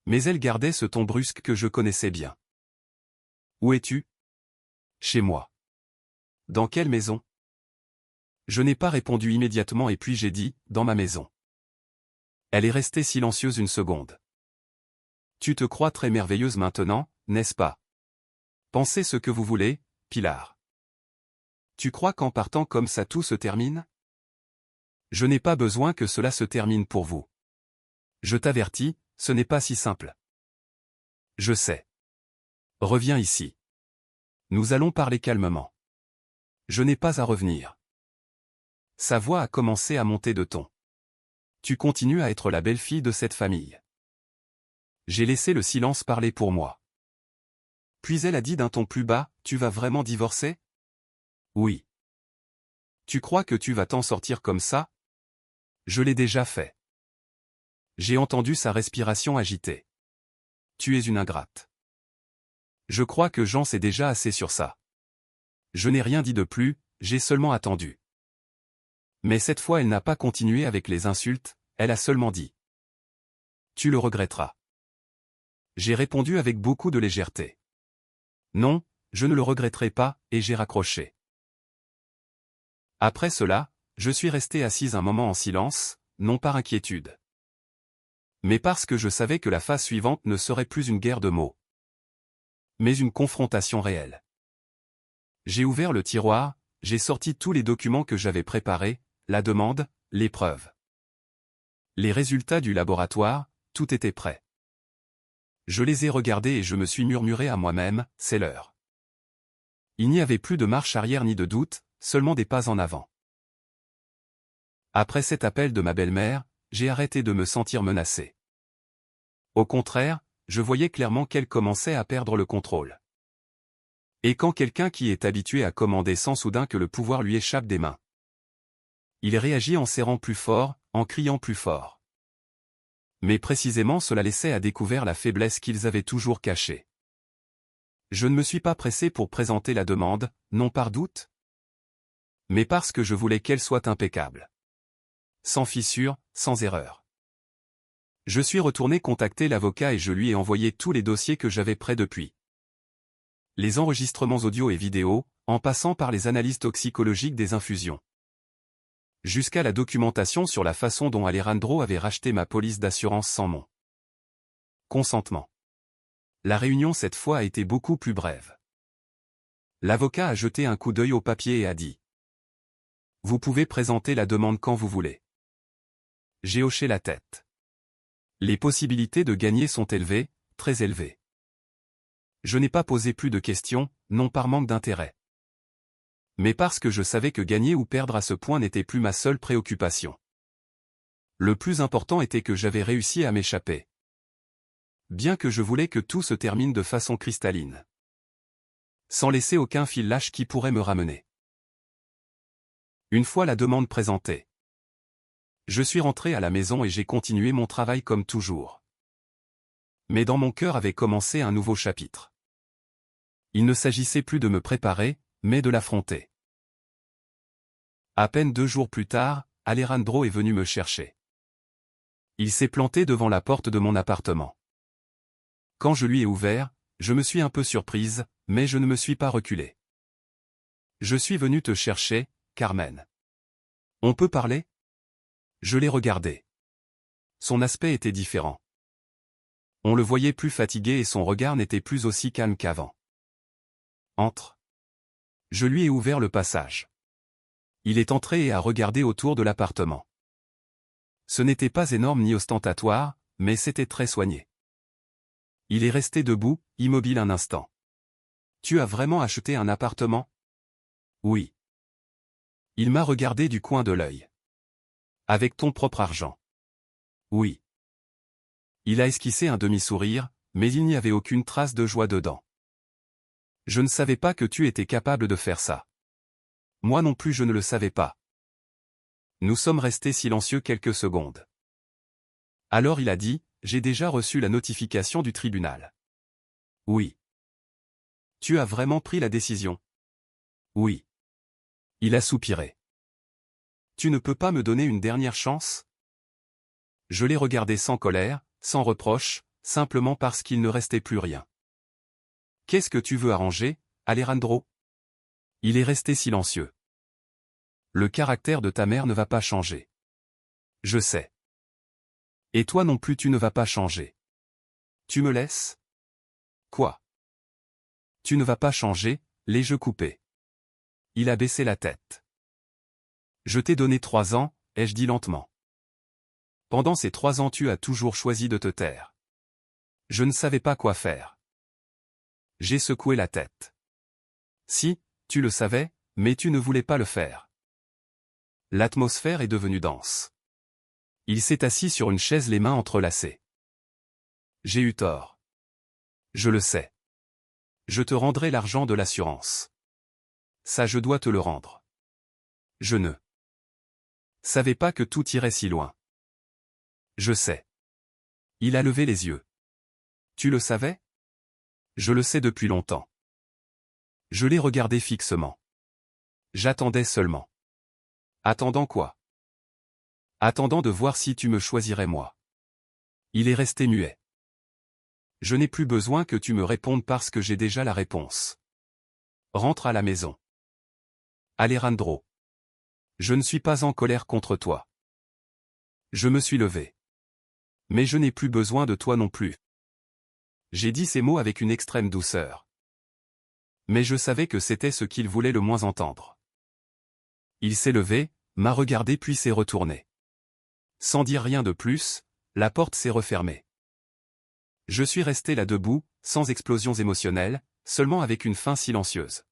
Mais elle gardait ce ton brusque que je connaissais bien. « Où es-tu ? » ?»« Chez moi. »« Dans quelle maison ? » Je n'ai pas répondu immédiatement et puis j'ai dit « Dans ma maison. » Elle est restée silencieuse une seconde. « Tu te crois très merveilleuse maintenant, n'est-ce pas ? Pensez ce que vous voulez, Pilar. Tu crois qu'en partant comme ça tout se termine ? Je n'ai pas besoin que cela se termine pour vous. Je t'avertis, ce n'est pas si simple. Je sais. Reviens ici. Nous allons parler calmement. Je n'ai pas à revenir. Sa voix a commencé à monter de ton. Tu continues à être la belle-fille de cette famille. J'ai laissé le silence parler pour moi. Puis elle a dit d'un ton plus bas, tu vas vraiment divorcer ? Oui. Tu crois que tu vas t'en sortir comme ça ? Je l'ai déjà fait. J'ai entendu sa respiration agitée. Tu es une ingrate. Je crois que j'en sais déjà assez sur ça. Je n'ai rien dit de plus, j'ai seulement attendu. Mais cette fois elle n'a pas continué avec les insultes, elle a seulement dit. Tu le regretteras. J'ai répondu avec beaucoup de légèreté. Non, je ne le regretterai pas, et j'ai raccroché. Après cela, je suis resté assise un moment en silence, non par inquiétude, mais parce que je savais que la phase suivante ne serait plus une guerre de mots, mais une confrontation réelle. J'ai ouvert le tiroir, j'ai sorti tous les documents que j'avais préparés, la demande, les preuves. Les résultats du laboratoire, tout était prêt. Je les ai regardés et je me suis murmuré à moi-même, c'est l'heure. Il n'y avait plus de marche arrière ni de doute, seulement des pas en avant. Après cet appel de ma belle-mère, j'ai arrêté de me sentir menacé. Au contraire, je voyais clairement qu'elle commençait à perdre le contrôle. Et quand quelqu'un qui est habitué à commander sent soudain que le pouvoir lui échappe des mains, il réagit en serrant plus fort, en criant plus fort. Mais précisément cela laissait à découvert la faiblesse qu'ils avaient toujours cachée. Je ne me suis pas pressé pour présenter la demande, non par doute, mais parce que je voulais qu'elle soit impeccable. Sans fissure, sans erreur. Je suis retourné contacter l'avocat et je lui ai envoyé tous les dossiers que j'avais prêts depuis. Les enregistrements audio et vidéo, en passant par les analyses toxicologiques des infusions. Jusqu'à la documentation sur la façon dont Alejandro avait racheté ma police d'assurance sans mon consentement. La réunion cette fois a été beaucoup plus brève. L'avocat a jeté un coup d'œil au papier et a dit: « Vous pouvez présenter la demande quand vous voulez. » J'ai hoché la tête. Les possibilités de gagner sont élevées, très élevées. Je n'ai pas posé plus de questions, non par manque d'intérêt. Mais parce que je savais que gagner ou perdre à ce point n'était plus ma seule préoccupation. Le plus important était que j'avais réussi à m'échapper. Bien que je voulais que tout se termine de façon cristalline. Sans laisser aucun fil lâche qui pourrait me ramener. Une fois la demande présentée, je suis rentré à la maison et j'ai continué mon travail comme toujours. Mais dans mon cœur avait commencé un nouveau chapitre. Il ne s'agissait plus de me préparer, mais de l'affronter. À peine 2 jours plus tard, Alejandro est venu me chercher. Il s'est planté devant la porte de mon appartement. Quand je lui ai ouvert, je me suis un peu surprise, mais je ne me suis pas reculé. « Je suis venu te chercher, Carmen. On peut parler ?» Je l'ai regardé. Son aspect était différent. On le voyait plus fatigué et son regard n'était plus aussi calme qu'avant. « Entre. » Je lui ai ouvert le passage. Il est entré et a regardé autour de l'appartement. Ce n'était pas énorme ni ostentatoire, mais c'était très soigné. Il est resté debout, immobile un instant. « Tu as vraiment acheté un appartement ? » « Oui. » Il m'a regardé du coin de l'œil. « Avec ton propre argent ? » « Oui. » Il a esquissé un demi-sourire, mais il n'y avait aucune trace de joie dedans. « Je ne savais pas que tu étais capable de faire ça. » « Moi non plus je ne le savais pas. » Nous sommes restés silencieux quelques secondes. Alors il a dit, « J'ai déjà reçu la notification du tribunal. » « Oui. » « Tu as vraiment pris la décision ? » ?»« Oui. » Il a soupiré. « Tu ne peux pas me donner une dernière chance ? » Je l'ai regardé sans colère, sans reproche, simplement parce qu'il ne restait plus rien. « Qu'est-ce que tu veux arranger, Alejandro ? » Il est resté silencieux. « Le caractère de ta mère ne va pas changer. » « Je sais. »« Et toi non plus tu ne vas pas changer. »« Tu me laisses ? » ?»« Quoi ? » ?»« Tu ne vas pas changer, les jeux coupés. » Il a baissé la tête. « Je t'ai donné 3 ans, ai-je dit lentement. Pendant ces 3 ans tu as toujours choisi de te taire. Je ne savais pas quoi faire. J'ai secoué la tête. Si, tu le savais, mais tu ne voulais pas le faire. L'atmosphère est devenue dense. Il s'est assis sur une chaise les mains entrelacées. J'ai eu tort. Je le sais. Je te rendrai l'argent de l'assurance. Ça je dois te le rendre. Je ne savais pas que tout irait si loin. Je sais. Il a levé les yeux. Tu le savais ? Je le sais depuis longtemps. Je l'ai regardé fixement. J'attendais seulement. Attendant quoi ? Attendant de voir si tu me choisirais moi. Il est resté muet. Je n'ai plus besoin que tu me répondes parce que j'ai déjà la réponse. Rentre à la maison. Alejandro. Je ne suis pas en colère contre toi. Je me suis levé. Mais je n'ai plus besoin de toi non plus. J'ai dit ces mots avec une extrême douceur. Mais je savais que c'était ce qu'il voulait le moins entendre. Il s'est levé, m'a regardé puis s'est retourné. Sans dire rien de plus, la porte s'est refermée. Je suis resté là debout, sans explosions émotionnelles, seulement avec une faim silencieuse.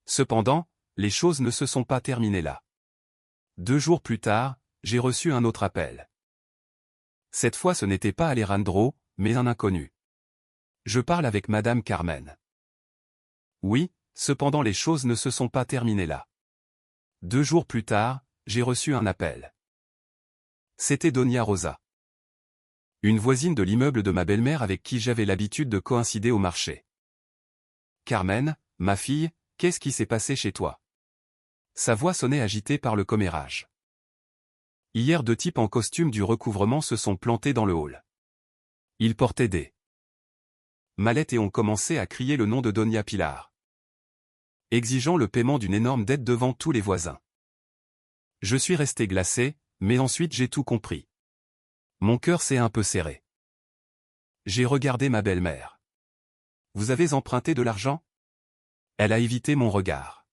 Cependant, les choses ne se sont pas terminées là. 2 jours plus tard, j'ai reçu un autre appel. Cette fois ce n'était pas Alejandro, mais un inconnu. Je parle avec Madame Carmen. Oui, cependant les choses ne se sont pas terminées là. 2 jours plus tard, j'ai reçu un appel. C'était Doña Rosa. Une voisine de l'immeuble de ma belle-mère avec qui j'avais l'habitude de coïncider au marché. Carmen, ma fille, qu'est-ce qui s'est passé chez toi ? Sa voix sonnait agitée par le commérage. Hier 2 types en costume du recouvrement se sont plantés dans le hall. Ils portaient des mallettes et ont commencé à crier le nom de Doña Pilar, exigeant le paiement d'une énorme dette devant tous les voisins. Je suis resté glacé, mais ensuite j'ai tout compris. Mon cœur s'est un peu serré. J'ai regardé ma belle-mère. « Vous avez emprunté de l'argent ?» Elle a évité mon regard.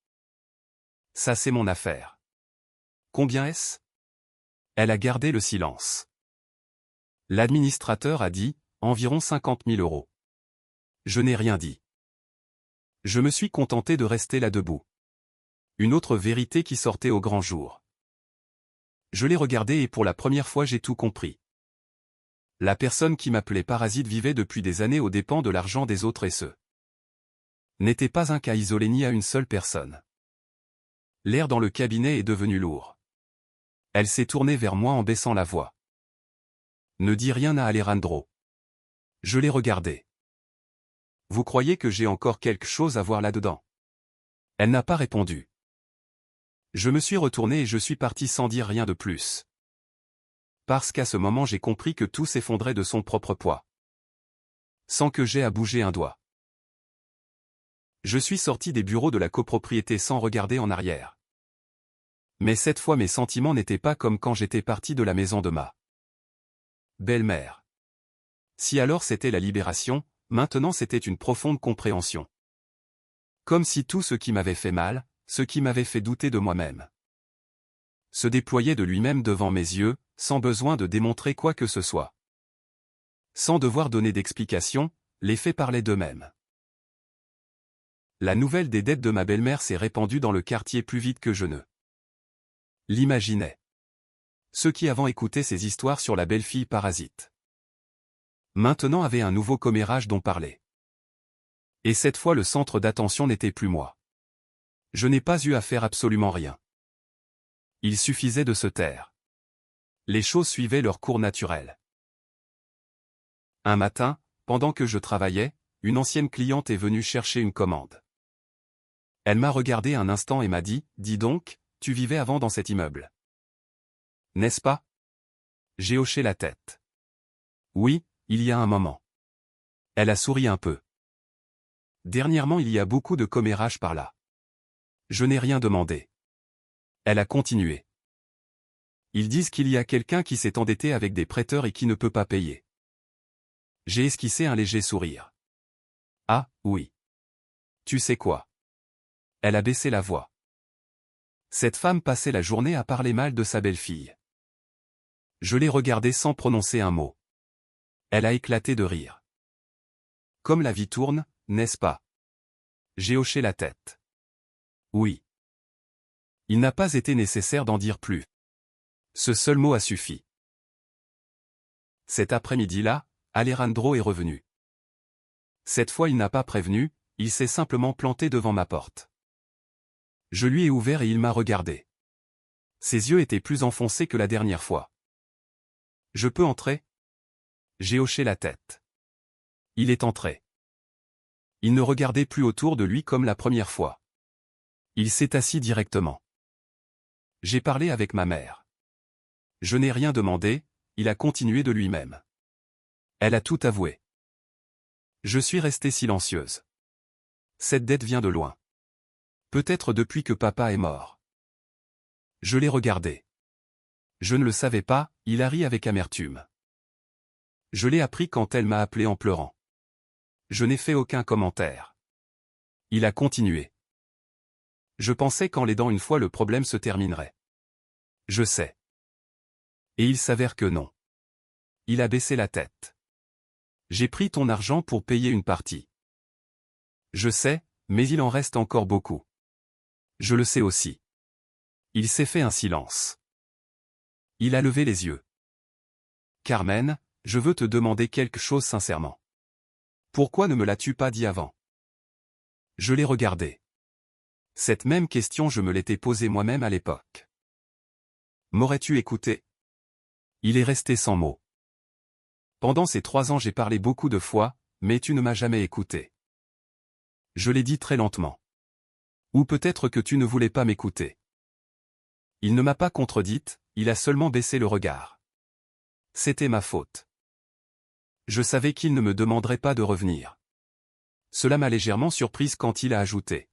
« Ça c'est mon affaire. »« Combien est-ce » Elle a gardé le silence. L'administrateur a dit « environ 50 000 euros ». Je n'ai rien dit. Je me suis contenté de rester là debout. Une autre vérité qui sortait au grand jour. Je l'ai regardé et pour la première fois j'ai tout compris. La personne qui m'appelait parasite vivait depuis des années aux dépens de l'argent des autres et ce n'était pas un cas isolé ni à une seule personne. L'air dans le cabinet est devenu lourd. Elle s'est tournée vers moi en baissant la voix. « Ne dis rien à Alejandro. » Je l'ai regardé. « Vous croyez que j'ai encore quelque chose à voir là-dedans ?» Elle n'a pas répondu. Je me suis retourné et je suis parti sans dire rien de plus. Parce qu'à ce moment j'ai compris que tout s'effondrait de son propre poids. Sans que j'aie à bouger un doigt. Je suis sorti des bureaux de la copropriété sans regarder en arrière. Mais cette fois mes sentiments n'étaient pas comme quand j'étais parti de la maison de ma belle-mère. Si alors c'était la libération, maintenant c'était une profonde compréhension. Comme si tout ce qui m'avait fait mal, ce qui m'avait fait douter de moi-même, se déployait de lui-même devant mes yeux, sans besoin de démontrer quoi que ce soit. Sans devoir donner d'explication, les faits parlaient d'eux-mêmes. La nouvelle des dettes de ma belle-mère s'est répandue dans le quartier plus vite que je ne l'imaginais. Ceux qui avant écoutaient ces histoires sur la belle-fille parasite, maintenant avaient un nouveau commérage dont parler. Et cette fois le centre d'attention n'était plus moi. Je n'ai pas eu à faire absolument rien. Il suffisait de se taire. Les choses suivaient leur cours naturel. Un matin, pendant que je travaillais, une ancienne cliente est venue chercher une commande. Elle m'a regardé un instant et m'a dit « Dis donc, tu vivais avant dans cet immeuble. N'est-ce pas ?» J'ai hoché la tête. « Oui, il y a un moment. » Elle a souri un peu. « Dernièrement il y a beaucoup de commérages par là. » Je n'ai rien demandé. Elle a continué. Ils disent qu'il y a quelqu'un qui s'est endetté avec des prêteurs et qui ne peut pas payer. J'ai esquissé un léger sourire. Ah, oui. Tu sais quoi? Elle a baissé la voix. Cette femme passait la journée à parler mal de sa belle-fille. Je l'ai regardée sans prononcer un mot. Elle a éclaté de rire. Comme la vie tourne, n'est-ce pas? J'ai hoché la tête. Oui. Il n'a pas été nécessaire d'en dire plus. Ce seul mot a suffi. Cet après-midi-là, Alejandro est revenu. Cette fois il n'a pas prévenu, il s'est simplement planté devant ma porte. Je lui ai ouvert et il m'a regardé. Ses yeux étaient plus enfoncés que la dernière fois. « Je peux entrer ?» J'ai hoché la tête. Il est entré. Il ne regardait plus autour de lui comme la première fois. Il s'est assis directement. J'ai parlé avec ma mère. Je n'ai rien demandé, il a continué de lui-même. Elle a tout avoué. Je suis restée silencieuse. Cette dette vient de loin. Peut-être depuis que papa est mort. Je l'ai regardé. Je ne le savais pas, il a ri avec amertume. Je l'ai appris quand elle m'a appelé en pleurant. Je n'ai fait aucun commentaire. Il a continué. Je pensais qu'en l'aidant une fois le problème se terminerait. Je sais. Et il s'avère que non. Il a baissé la tête. J'ai pris ton argent pour payer une partie. Je sais, mais il en reste encore beaucoup. Je le sais aussi. Il s'est fait un silence. Il a levé les yeux. Carmen, je veux te demander quelque chose sincèrement. Pourquoi ne me l'as-tu pas dit avant? Je l'ai regardé. Cette même question je me l'étais posée moi-même à l'époque. M'aurais-tu écouté? Il est resté sans mots. Pendant ces 3 ans j'ai parlé beaucoup de fois, mais tu ne m'as jamais écouté. Je l'ai dit très lentement. Ou peut-être que tu ne voulais pas m'écouter. Il ne m'a pas contredite, il a seulement baissé le regard. C'était ma faute. Je savais qu'il ne me demanderait pas de revenir. Cela m'a légèrement surprise quand il a ajouté.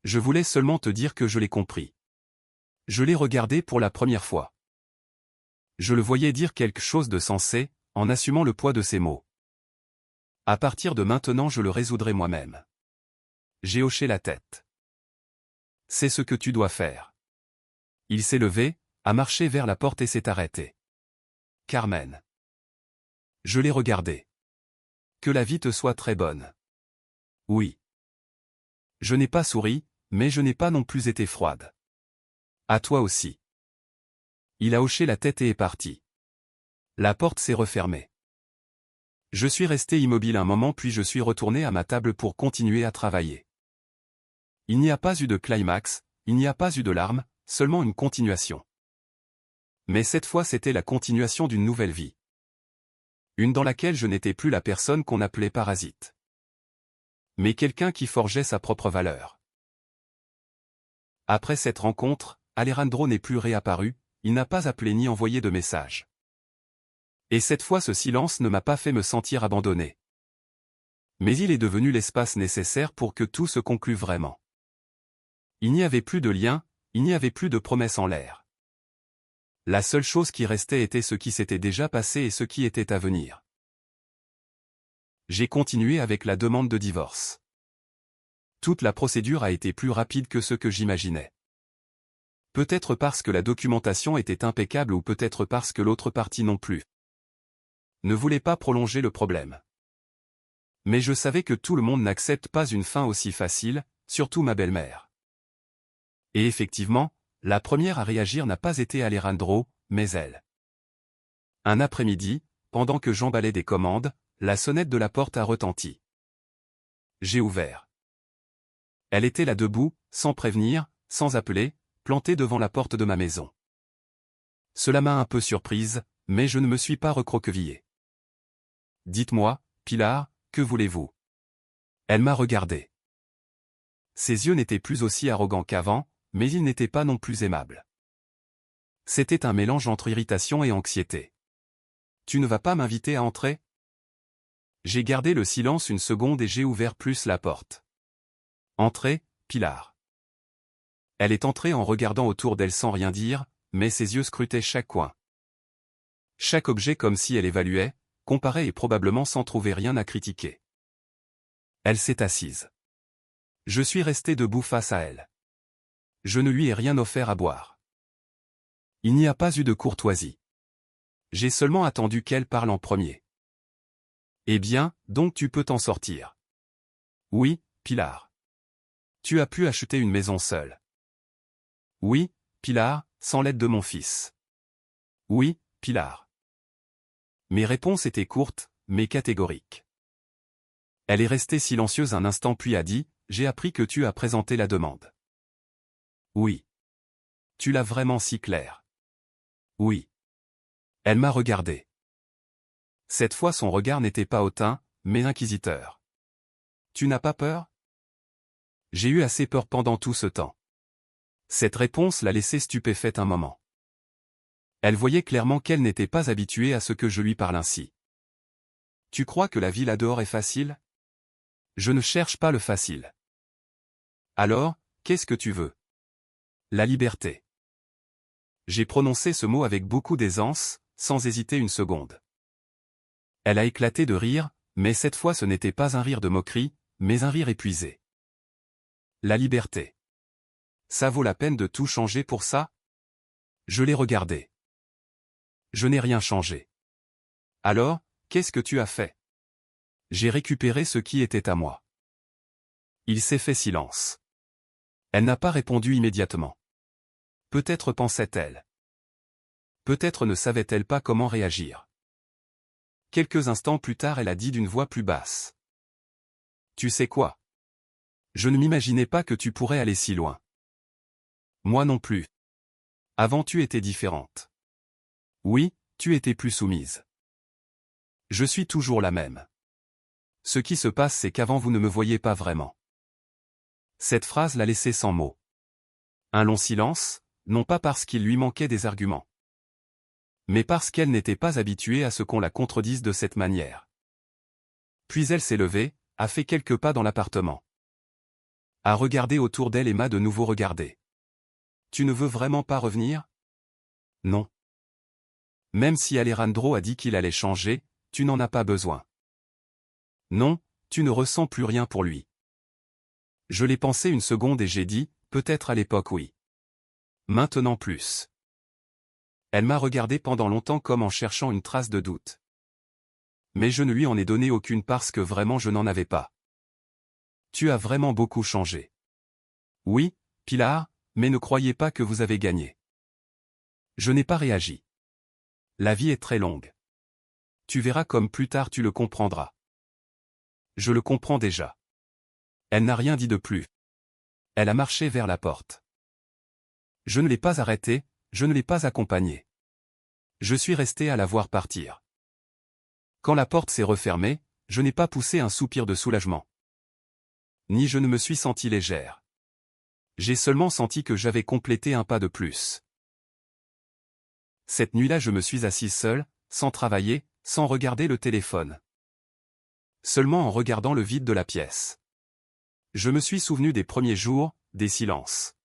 Je voulais seulement te dire que je l'ai compris. Je l'ai regardé pour la première fois. Je le voyais dire quelque chose de sensé, en assumant le poids de ses mots. À partir de maintenant je le résoudrai moi-même. J'ai hoché la tête. C'est ce que tu dois faire. Il s'est levé, a marché vers la porte et s'est arrêté. Carmen. Je l'ai regardé. Que la vie te soit très bonne. Oui. Je n'ai pas souri, mais je n'ai pas non plus été froide. À toi aussi. Il a hoché la tête et est parti. La porte s'est refermée. Je suis resté immobile un moment puis je suis retourné à ma table pour continuer à travailler. Il n'y a pas eu de climax, il n'y a pas eu de larmes, seulement une continuation. Mais cette fois c'était la continuation d'une nouvelle vie. Une dans laquelle je n'étais plus la personne qu'on appelait parasite. Mais quelqu'un qui forgeait sa propre valeur. Après cette rencontre, Alejandro n'est plus réapparu, il n'a pas appelé ni envoyé de message. Et cette fois ce silence ne m'a pas fait me sentir abandonné. Mais il est devenu l'espace nécessaire pour que tout se conclue vraiment. Il n'y avait plus de lien, il n'y avait plus de promesses en l'air. La seule chose qui restait était ce qui s'était déjà passé et ce qui était à venir. J'ai continué avec la demande de divorce. Toute la procédure a été plus rapide que ce que j'imaginais. Peut-être parce que la documentation était impeccable ou peut-être parce que l'autre partie non plus ne voulait pas prolonger le problème. Mais je savais que tout le monde n'accepte pas une fin aussi facile, surtout ma belle-mère. Et effectivement, la première à réagir n'a pas été Alejandro, mais elle. Un après-midi, pendant que j'emballais des commandes, la sonnette de la porte a retenti. J'ai ouvert. Elle était là debout, sans prévenir, sans appeler, plantée devant la porte de ma maison. Cela m'a un peu surprise, mais je ne me suis pas recroquevillé. « Dites-moi, Pilar, que voulez-vous » Elle m'a regardé. Ses yeux n'étaient plus aussi arrogants qu'avant, mais ils n'étaient pas non plus aimables. C'était un mélange entre irritation et anxiété. « Tu ne vas pas m'inviter à entrer » J'ai gardé le silence une seconde et j'ai ouvert plus la porte. « Entrez, Pilar. » Elle est entrée en regardant autour d'elle sans rien dire, mais ses yeux scrutaient chaque coin. Chaque objet comme si elle évaluait, comparait et probablement sans trouver rien à critiquer. Elle s'est assise. Je suis resté debout face à elle. Je ne lui ai rien offert à boire. Il n'y a pas eu de courtoisie. J'ai seulement attendu qu'elle parle en premier. Eh bien, donc tu peux t'en sortir. Oui, Pilar. Tu as pu acheter une maison seule. Oui, Pilar, sans l'aide de mon fils. Oui, Pilar. Mes réponses étaient courtes, mais catégoriques. Elle est restée silencieuse un instant puis a dit, « J'ai appris que tu as présenté la demande. » Oui. Tu l'as vraiment si clair. Oui. Elle m'a regardé. Cette fois son regard n'était pas hautain, mais inquisiteur. Tu n'as pas peur ? J'ai eu assez peur pendant tout ce temps. Cette réponse l'a laissée stupéfaite un moment. Elle voyait clairement qu'elle n'était pas habituée à ce que je lui parle ainsi. Tu crois que la vie là-dehors est facile ? Je ne cherche pas le facile. Alors, qu'est-ce que tu veux ? La liberté. J'ai prononcé ce mot avec beaucoup d'aisance, sans hésiter une seconde. Elle a éclaté de rire, mais cette fois ce n'était pas un rire de moquerie, mais un rire épuisé. La liberté. Ça vaut la peine de tout changer pour ça ? Je l'ai regardé. Je n'ai rien changé. Alors, qu'est-ce que tu as fait ? J'ai récupéré ce qui était à moi. Il s'est fait silence. Elle n'a pas répondu immédiatement. Peut-être pensait-elle. Peut-être ne savait-elle pas comment réagir. Quelques instants plus tard elle a dit d'une voix plus basse. Tu sais quoi ? Je ne m'imaginais pas que tu pourrais aller si loin. Moi non plus. Avant tu étais différente. Oui, tu étais plus soumise. Je suis toujours la même. Ce qui se passe c'est qu'avant vous ne me voyiez pas vraiment. Cette phrase l'a laissé sans mots. Un long silence, non pas parce qu'il lui manquait des arguments, mais parce qu'elle n'était pas habituée à ce qu'on la contredise de cette manière. Puis elle s'est levée, a fait quelques pas dans l'appartement, a regardé autour d'elle et m'a de nouveau regardé. « Tu ne veux vraiment pas revenir ? » « Non. Même si Alejandro a dit qu'il allait changer, tu n'en as pas besoin. » « Non, tu ne ressens plus rien pour lui. » Je l'ai pensé une seconde et j'ai dit, peut-être à l'époque oui. Maintenant plus. Elle m'a regardé pendant longtemps comme en cherchant une trace de doute. Mais je ne lui en ai donné aucune parce que vraiment je n'en avais pas. Tu as vraiment beaucoup changé. Oui, Pilar, mais ne croyez pas que vous avez gagné. Je n'ai pas réagi. La vie est très longue. Tu verras comme plus tard tu le comprendras. Je le comprends déjà. Elle n'a rien dit de plus. Elle a marché vers la porte. Je ne l'ai pas arrêtée, je ne l'ai pas accompagnée. Je suis resté à la voir partir. Quand la porte s'est refermée, je n'ai pas poussé un soupir de soulagement. Ni je ne me suis senti légère. J'ai seulement senti que j'avais complété un pas de plus. Cette nuit-là je me suis assis seul, sans travailler, sans regarder le téléphone. Seulement en regardant le vide de la pièce. Je me suis souvenu des premiers jours, des silences.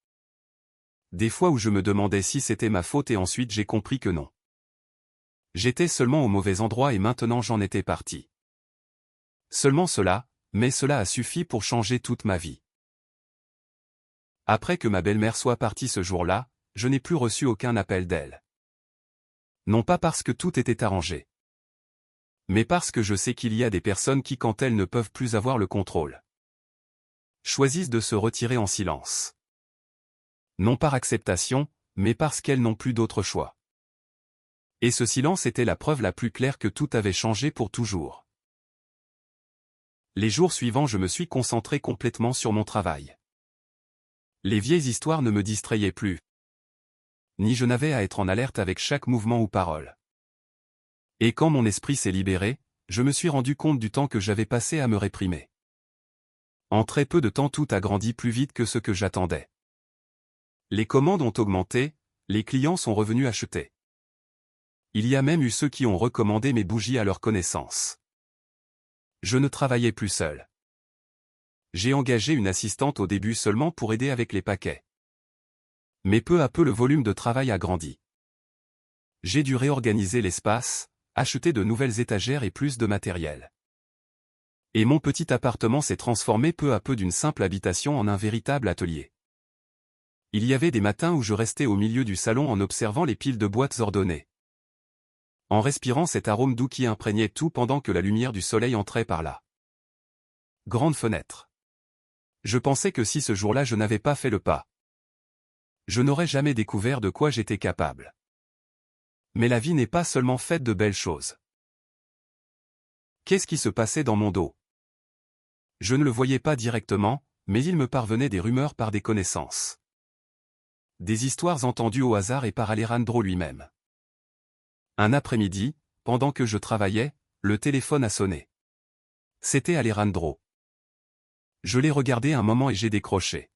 Des fois où je me demandais si c'était ma faute et ensuite j'ai compris que non. J'étais seulement au mauvais endroit et maintenant j'en étais parti. Seulement cela, mais cela a suffi pour changer toute ma vie. Après que ma belle-mère soit partie ce jour-là, je n'ai plus reçu aucun appel d'elle. Non pas parce que tout était arrangé, mais parce que je sais qu'il y a des personnes qui, quand elles ne peuvent plus avoir le contrôle, choisissent de se retirer en silence. Non par acceptation, mais parce qu'elles n'ont plus d'autre choix. Et ce silence était la preuve la plus claire que tout avait changé pour toujours. Les jours suivants je me suis concentré complètement sur mon travail. Les vieilles histoires ne me distrayaient plus. Ni je n'avais à être en alerte avec chaque mouvement ou parole. Et quand mon esprit s'est libéré, je me suis rendu compte du temps que j'avais passé à me réprimer. En très peu de temps tout a grandi plus vite que ce que j'attendais. Les commandes ont augmenté, les clients sont revenus acheter. Il y a même eu ceux qui ont recommandé mes bougies à leur connaissance. Je ne travaillais plus seul. J'ai engagé une assistante au début seulement pour aider avec les paquets. Mais peu à peu le volume de travail a grandi. J'ai dû réorganiser l'espace, acheter de nouvelles étagères et plus de matériel. Et mon petit appartement s'est transformé peu à peu d'une simple habitation en un véritable atelier. Il y avait des matins où je restais au milieu du salon en observant les piles de boîtes ordonnées, en respirant cet arôme doux qui imprégnait tout pendant que la lumière du soleil entrait par là. Grande fenêtre. Je pensais que si ce jour-là je n'avais pas fait le pas, je n'aurais jamais découvert de quoi j'étais capable. Mais la vie n'est pas seulement faite de belles choses. Qu'est-ce qui se passait dans mon dos? Je ne le voyais pas directement, mais il me parvenait des rumeurs par des connaissances. Des histoires entendues au hasard et par Alejandro lui-même. Un après-midi, pendant que je travaillais, le téléphone a sonné. C'était Alejandro. Je l'ai regardé un moment et j'ai décroché.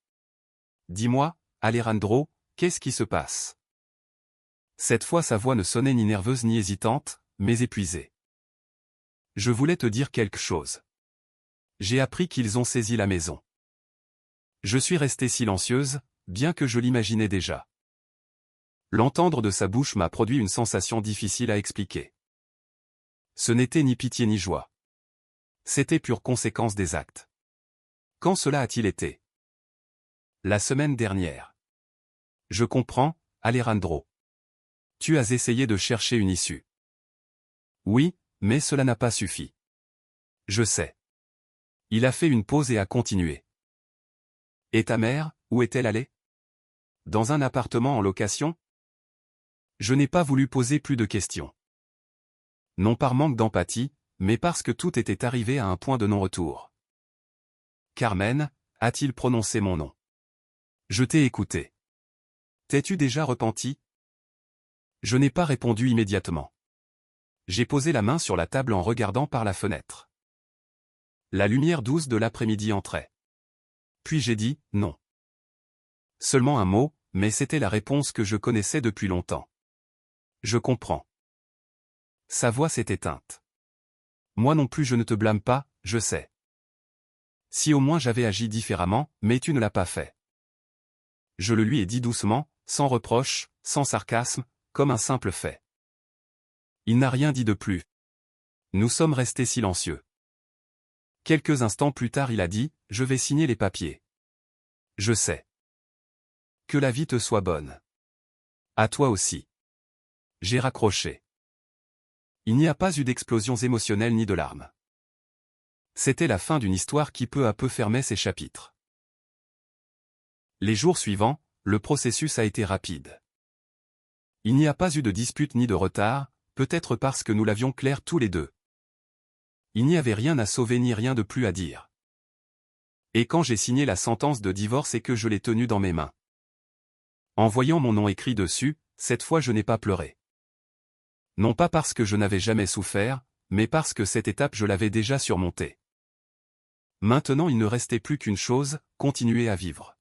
« Dis-moi, Alejandro, qu'est-ce qui se passe ?» Cette fois sa voix ne sonnait ni nerveuse ni hésitante, mais épuisée. « Je voulais te dire quelque chose. J'ai appris qu'ils ont saisi la maison. » Je suis restée silencieuse, bien que je l'imaginais déjà. L'entendre de sa bouche m'a produit une sensation difficile à expliquer. Ce n'était ni pitié ni joie. C'était pure conséquence des actes. Quand cela a-t-il été? La semaine dernière. Je comprends, Alejandro. Tu as essayé de chercher une issue. Oui, mais cela n'a pas suffi. Je sais. Il a fait une pause et a continué. Et ta mère, où est-elle allée? Dans un appartement en location? Je n'ai pas voulu poser plus de questions. Non par manque d'empathie, mais parce que tout était arrivé à un point de non-retour. Carmen, a-t-il prononcé mon nom? Je t'ai écouté. T'es-tu déjà repenti? Je n'ai pas répondu immédiatement. J'ai posé la main sur la table en regardant par la fenêtre. La lumière douce de l'après-midi entrait. Puis j'ai dit, non. Seulement un mot, mais c'était la réponse que je connaissais depuis longtemps. Je comprends. Sa voix s'est éteinte. Moi non plus je ne te blâme pas, je sais. Si au moins j'avais agi différemment, mais tu ne l'as pas fait. Je le lui ai dit doucement, sans reproche, sans sarcasme, comme un simple fait. Il n'a rien dit de plus. Nous sommes restés silencieux. Quelques instants plus tard il a dit, « Je vais signer les papiers. » Je sais. Que la vie te soit bonne. À toi aussi. J'ai raccroché. Il n'y a pas eu d'explosions émotionnelles ni de larmes. C'était la fin d'une histoire qui peu à peu fermait ses chapitres. Les jours suivants, le processus a été rapide. Il n'y a pas eu de dispute ni de retard, peut-être parce que nous l'avions clair tous les deux. Il n'y avait rien à sauver ni rien de plus à dire. Et quand j'ai signé la sentence de divorce et que je l'ai tenue dans mes mains. En voyant mon nom écrit dessus, cette fois je n'ai pas pleuré. Non pas parce que je n'avais jamais souffert, mais parce que cette étape je l'avais déjà surmontée. Maintenant il ne restait plus qu'une chose, continuer à vivre.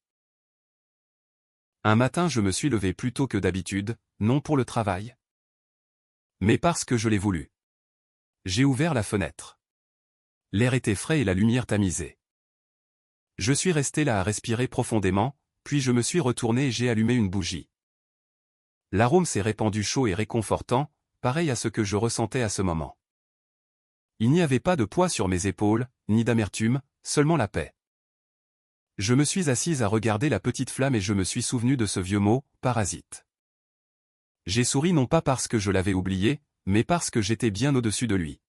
Un matin je me suis levé plus tôt que d'habitude, non pour le travail, mais parce que je l'ai voulu. J'ai ouvert la fenêtre. L'air était frais et la lumière tamisée. Je suis resté là à respirer profondément, puis je me suis retourné et j'ai allumé une bougie. L'arôme s'est répandu chaud et réconfortant, pareil à ce que je ressentais à ce moment. Il n'y avait pas de poids sur mes épaules, ni d'amertume, seulement la paix. Je me suis assise à regarder la petite flamme et je me suis souvenu de ce vieux mot, parasite. J'ai souri non pas parce que je l'avais oublié, mais parce que j'étais bien au-dessus de lui.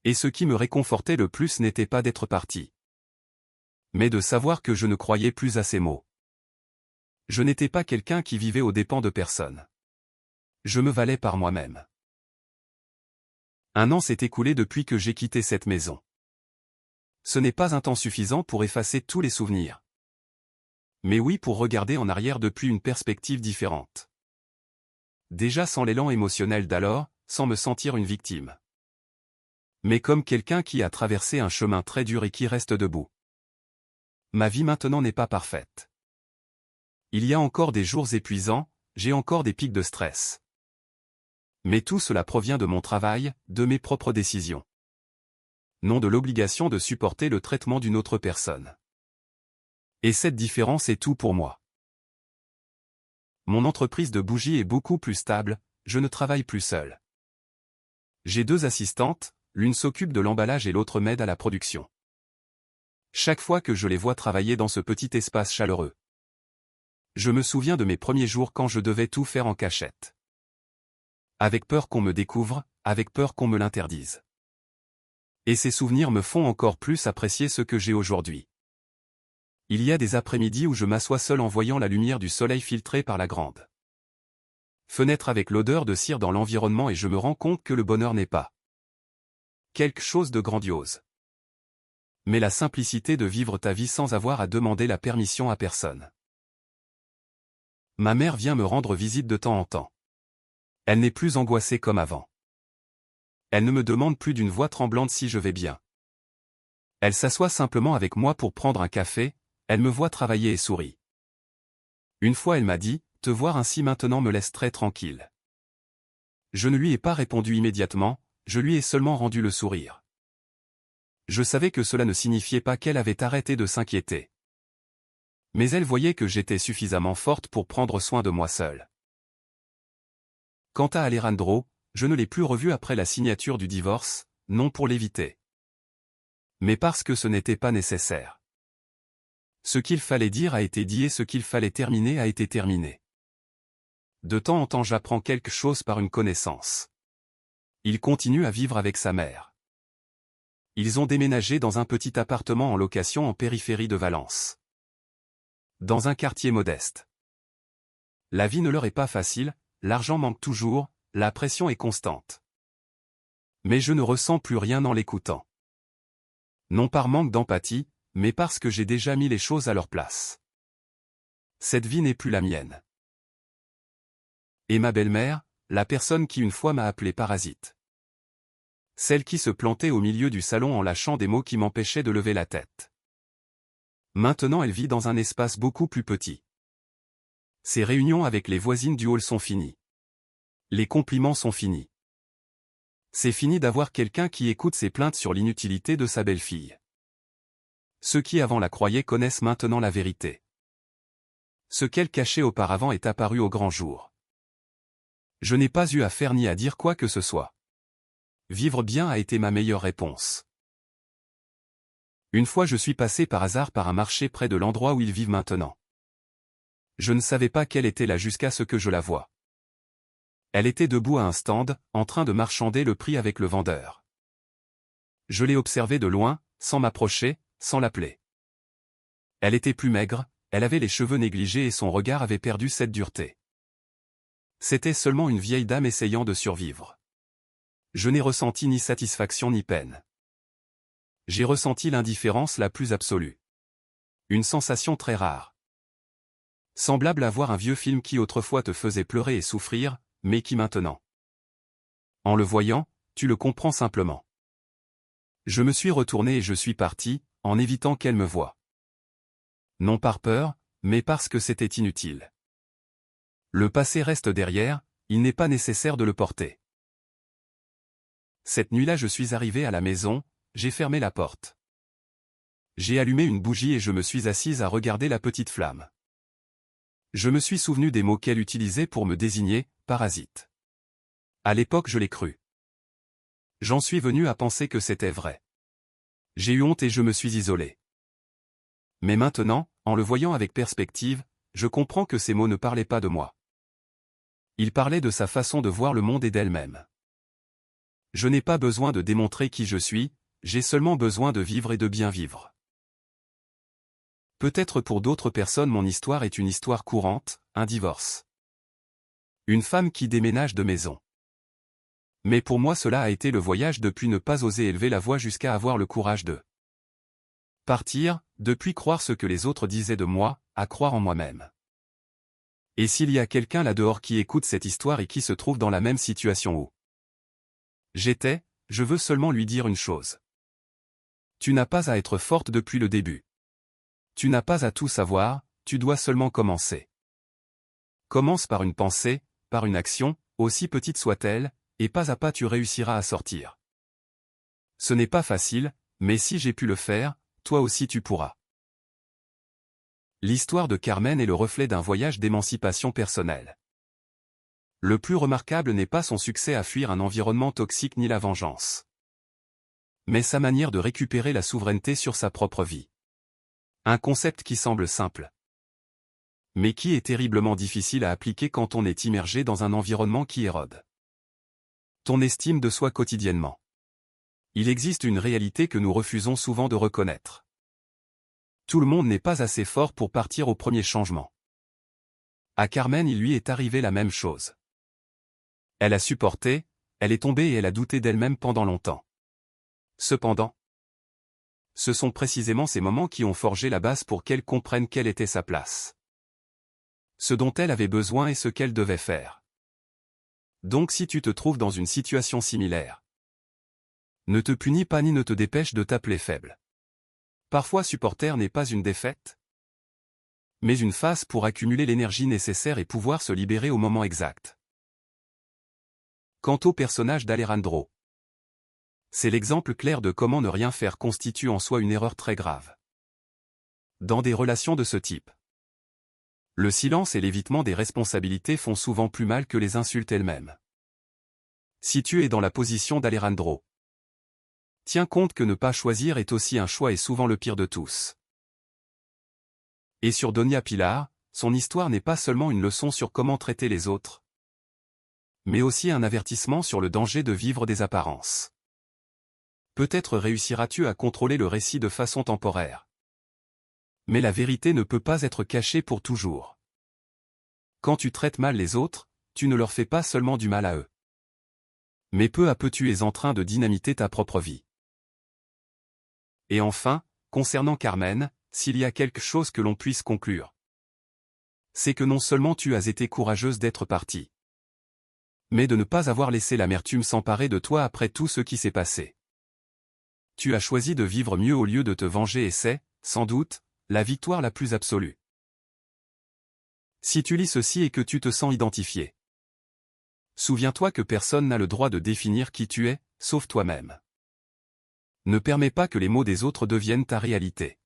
Et ce qui me réconfortait le plus n'était pas d'être parti, mais de savoir que je ne croyais plus à ces mots. Je n'étais pas quelqu'un qui vivait aux dépens de personne. Je me valais par moi-même. Un an s'est écoulé depuis que j'ai quitté cette maison. Ce n'est pas un temps suffisant pour effacer tous les souvenirs. Mais oui pour regarder en arrière depuis une perspective différente. Déjà sans l'élan émotionnel d'alors, sans me sentir une victime. Mais comme quelqu'un qui a traversé un chemin très dur et qui reste debout. Ma vie maintenant n'est pas parfaite. Il y a encore des jours épuisants, j'ai encore des pics de stress. Mais tout cela provient de mon travail, de mes propres décisions. Non de l'obligation de supporter le traitement d'une autre personne. Et cette différence est tout pour moi. Mon entreprise de bougies est beaucoup plus stable, je ne travaille plus seul. J'ai 2 assistantes, l'une s'occupe de l'emballage et l'autre m'aide à la production. Chaque fois que je les vois travailler dans ce petit espace chaleureux. Je me souviens de mes premiers jours quand je devais tout faire en cachette. Avec peur qu'on me découvre, avec peur qu'on me l'interdise. Et ces souvenirs me font encore plus apprécier ce que j'ai aujourd'hui. Il y a des après-midi où je m'assois seul en voyant la lumière du soleil filtrée par la grande fenêtre avec l'odeur de cire dans l'environnement et je me rends compte que le bonheur n'est pas quelque chose de grandiose. Mais la simplicité de vivre ta vie sans avoir à demander la permission à personne. Ma mère vient me rendre visite de temps en temps. Elle n'est plus angoissée comme avant. Elle ne me demande plus d'une voix tremblante si je vais bien. Elle s'assoit simplement avec moi pour prendre un café, elle me voit travailler et sourit. Une fois elle m'a dit, « Te voir ainsi maintenant me laisse très tranquille. » Je ne lui ai pas répondu immédiatement, je lui ai seulement rendu le sourire. Je savais que cela ne signifiait pas qu'elle avait arrêté de s'inquiéter. Mais elle voyait que j'étais suffisamment forte pour prendre soin de moi seule. Quant à Alejandro, je ne l'ai plus revu après la signature du divorce, non pour l'éviter. Mais parce que ce n'était pas nécessaire. Ce qu'il fallait dire a été dit et ce qu'il fallait terminer a été terminé. De temps en temps j'apprends quelque chose par une connaissance. Il continue à vivre avec sa mère. Ils ont déménagé dans un petit appartement en location en périphérie de Valence. Dans un quartier modeste. La vie ne leur est pas facile, l'argent manque toujours, la pression est constante. Mais je ne ressens plus rien en l'écoutant. Non par manque d'empathie, mais parce que j'ai déjà mis les choses à leur place. Cette vie n'est plus la mienne. Et ma belle-mère, la personne qui une fois m'a appelé parasite. Celle qui se plantait au milieu du salon en lâchant des mots qui m'empêchaient de lever la tête. Maintenant elle vit dans un espace beaucoup plus petit. Ces réunions avec les voisines du hall sont finies. Les compliments sont finis. C'est fini d'avoir quelqu'un qui écoute ses plaintes sur l'inutilité de sa belle-fille. Ceux qui avant la croyaient connaissent maintenant la vérité. Ce qu'elle cachait auparavant est apparu au grand jour. Je n'ai pas eu à faire ni à dire quoi que ce soit. Vivre bien a été ma meilleure réponse. Une fois je suis passé par hasard par un marché près de l'endroit où ils vivent maintenant. Je ne savais pas quelle était là jusqu'à ce que je la voie. Elle était debout à un stand, en train de marchander le prix avec le vendeur. Je l'ai observée de loin, sans m'approcher, sans l'appeler. Elle était plus maigre, elle avait les cheveux négligés et son regard avait perdu cette dureté. C'était seulement une vieille dame essayant de survivre. Je n'ai ressenti ni satisfaction ni peine. J'ai ressenti l'indifférence la plus absolue. Une sensation très rare. Semblable à voir un vieux film qui autrefois te faisait pleurer et souffrir, mais qui maintenant. En le voyant, tu le comprends simplement. Je me suis retourné et je suis parti, en évitant qu'elle me voie. Non par peur, mais parce que c'était inutile. Le passé reste derrière, il n'est pas nécessaire de le porter. Cette nuit-là je suis arrivé à la maison, j'ai fermé la porte. J'ai allumé une bougie et je me suis assise à regarder la petite flamme. Je me suis souvenu des mots qu'elle utilisait pour me désigner, parasite. À l'époque je l'ai cru. J'en suis venu à penser que c'était vrai. J'ai eu honte et je me suis isolé. Mais maintenant, en le voyant avec perspective, je comprends que ces mots ne parlaient pas de moi. Ils parlaient de sa façon de voir le monde et d'elle-même. Je n'ai pas besoin de démontrer qui je suis, j'ai seulement besoin de vivre et de bien vivre. Peut-être pour d'autres personnes mon histoire est une histoire courante, un divorce. Une femme qui déménage de maison. Mais pour moi cela a été le voyage depuis ne pas oser élever la voix jusqu'à avoir le courage de partir, depuis croire ce que les autres disaient de moi, à croire en moi-même. Et s'il y a quelqu'un là-dehors qui écoute cette histoire et qui se trouve dans la même situation où j'étais, je veux seulement lui dire une chose. Tu n'as pas à être forte depuis le début. Tu n'as pas à tout savoir, tu dois seulement commencer. Commence par une pensée, par une action, aussi petite soit-elle, et pas à pas tu réussiras à sortir. Ce n'est pas facile, mais si j'ai pu le faire, toi aussi tu pourras. L'histoire de Carmen est le reflet d'un voyage d'émancipation personnelle. Le plus remarquable n'est pas son succès à fuir un environnement toxique ni la vengeance, mais sa manière de récupérer la souveraineté sur sa propre vie. Un concept qui semble simple, mais qui est terriblement difficile à appliquer quand on est immergé dans un environnement qui érode ton estime de soi quotidiennement. Il existe une réalité que nous refusons souvent de reconnaître. Tout le monde n'est pas assez fort pour partir au premier changement. À Carmen il lui est arrivé la même chose. Elle a supporté, elle est tombée et elle a douté d'elle-même pendant longtemps. Cependant, ce sont précisément ces moments qui ont forgé la base pour qu'elle comprenne quelle était sa place. Ce dont elle avait besoin et ce qu'elle devait faire. Donc si tu te trouves dans une situation similaire, ne te punis pas ni ne te dépêche de t'appeler faible. Parfois supporter n'est pas une défaite, mais une phase pour accumuler l'énergie nécessaire et pouvoir se libérer au moment exact. Quant au personnage d'Alejandro, c'est l'exemple clair de comment ne rien faire constitue en soi une erreur très grave. Dans des relations de ce type, le silence et l'évitement des responsabilités font souvent plus mal que les insultes elles-mêmes. Si tu es dans la position d'Alejandro, tiens compte que ne pas choisir est aussi un choix et souvent le pire de tous. Et sur Doña Pilar, son histoire n'est pas seulement une leçon sur comment traiter les autres, mais aussi un avertissement sur le danger de vivre des apparences. Peut-être réussiras-tu à contrôler le récit de façon temporaire. Mais la vérité ne peut pas être cachée pour toujours. Quand tu traites mal les autres, tu ne leur fais pas seulement du mal à eux. Mais peu à peu tu es en train de dynamiter ta propre vie. Et enfin, concernant Carmen, s'il y a quelque chose que l'on puisse conclure, c'est que non seulement tu as été courageuse d'être partie, mais de ne pas avoir laissé l'amertume s'emparer de toi après tout ce qui s'est passé. Tu as choisi de vivre mieux au lieu de te venger et c'est, sans doute, la victoire la plus absolue. Si tu lis ceci et que tu te sens identifié. Souviens-toi que personne n'a le droit de définir qui tu es, sauf toi-même. Ne permets pas que les mots des autres deviennent ta réalité.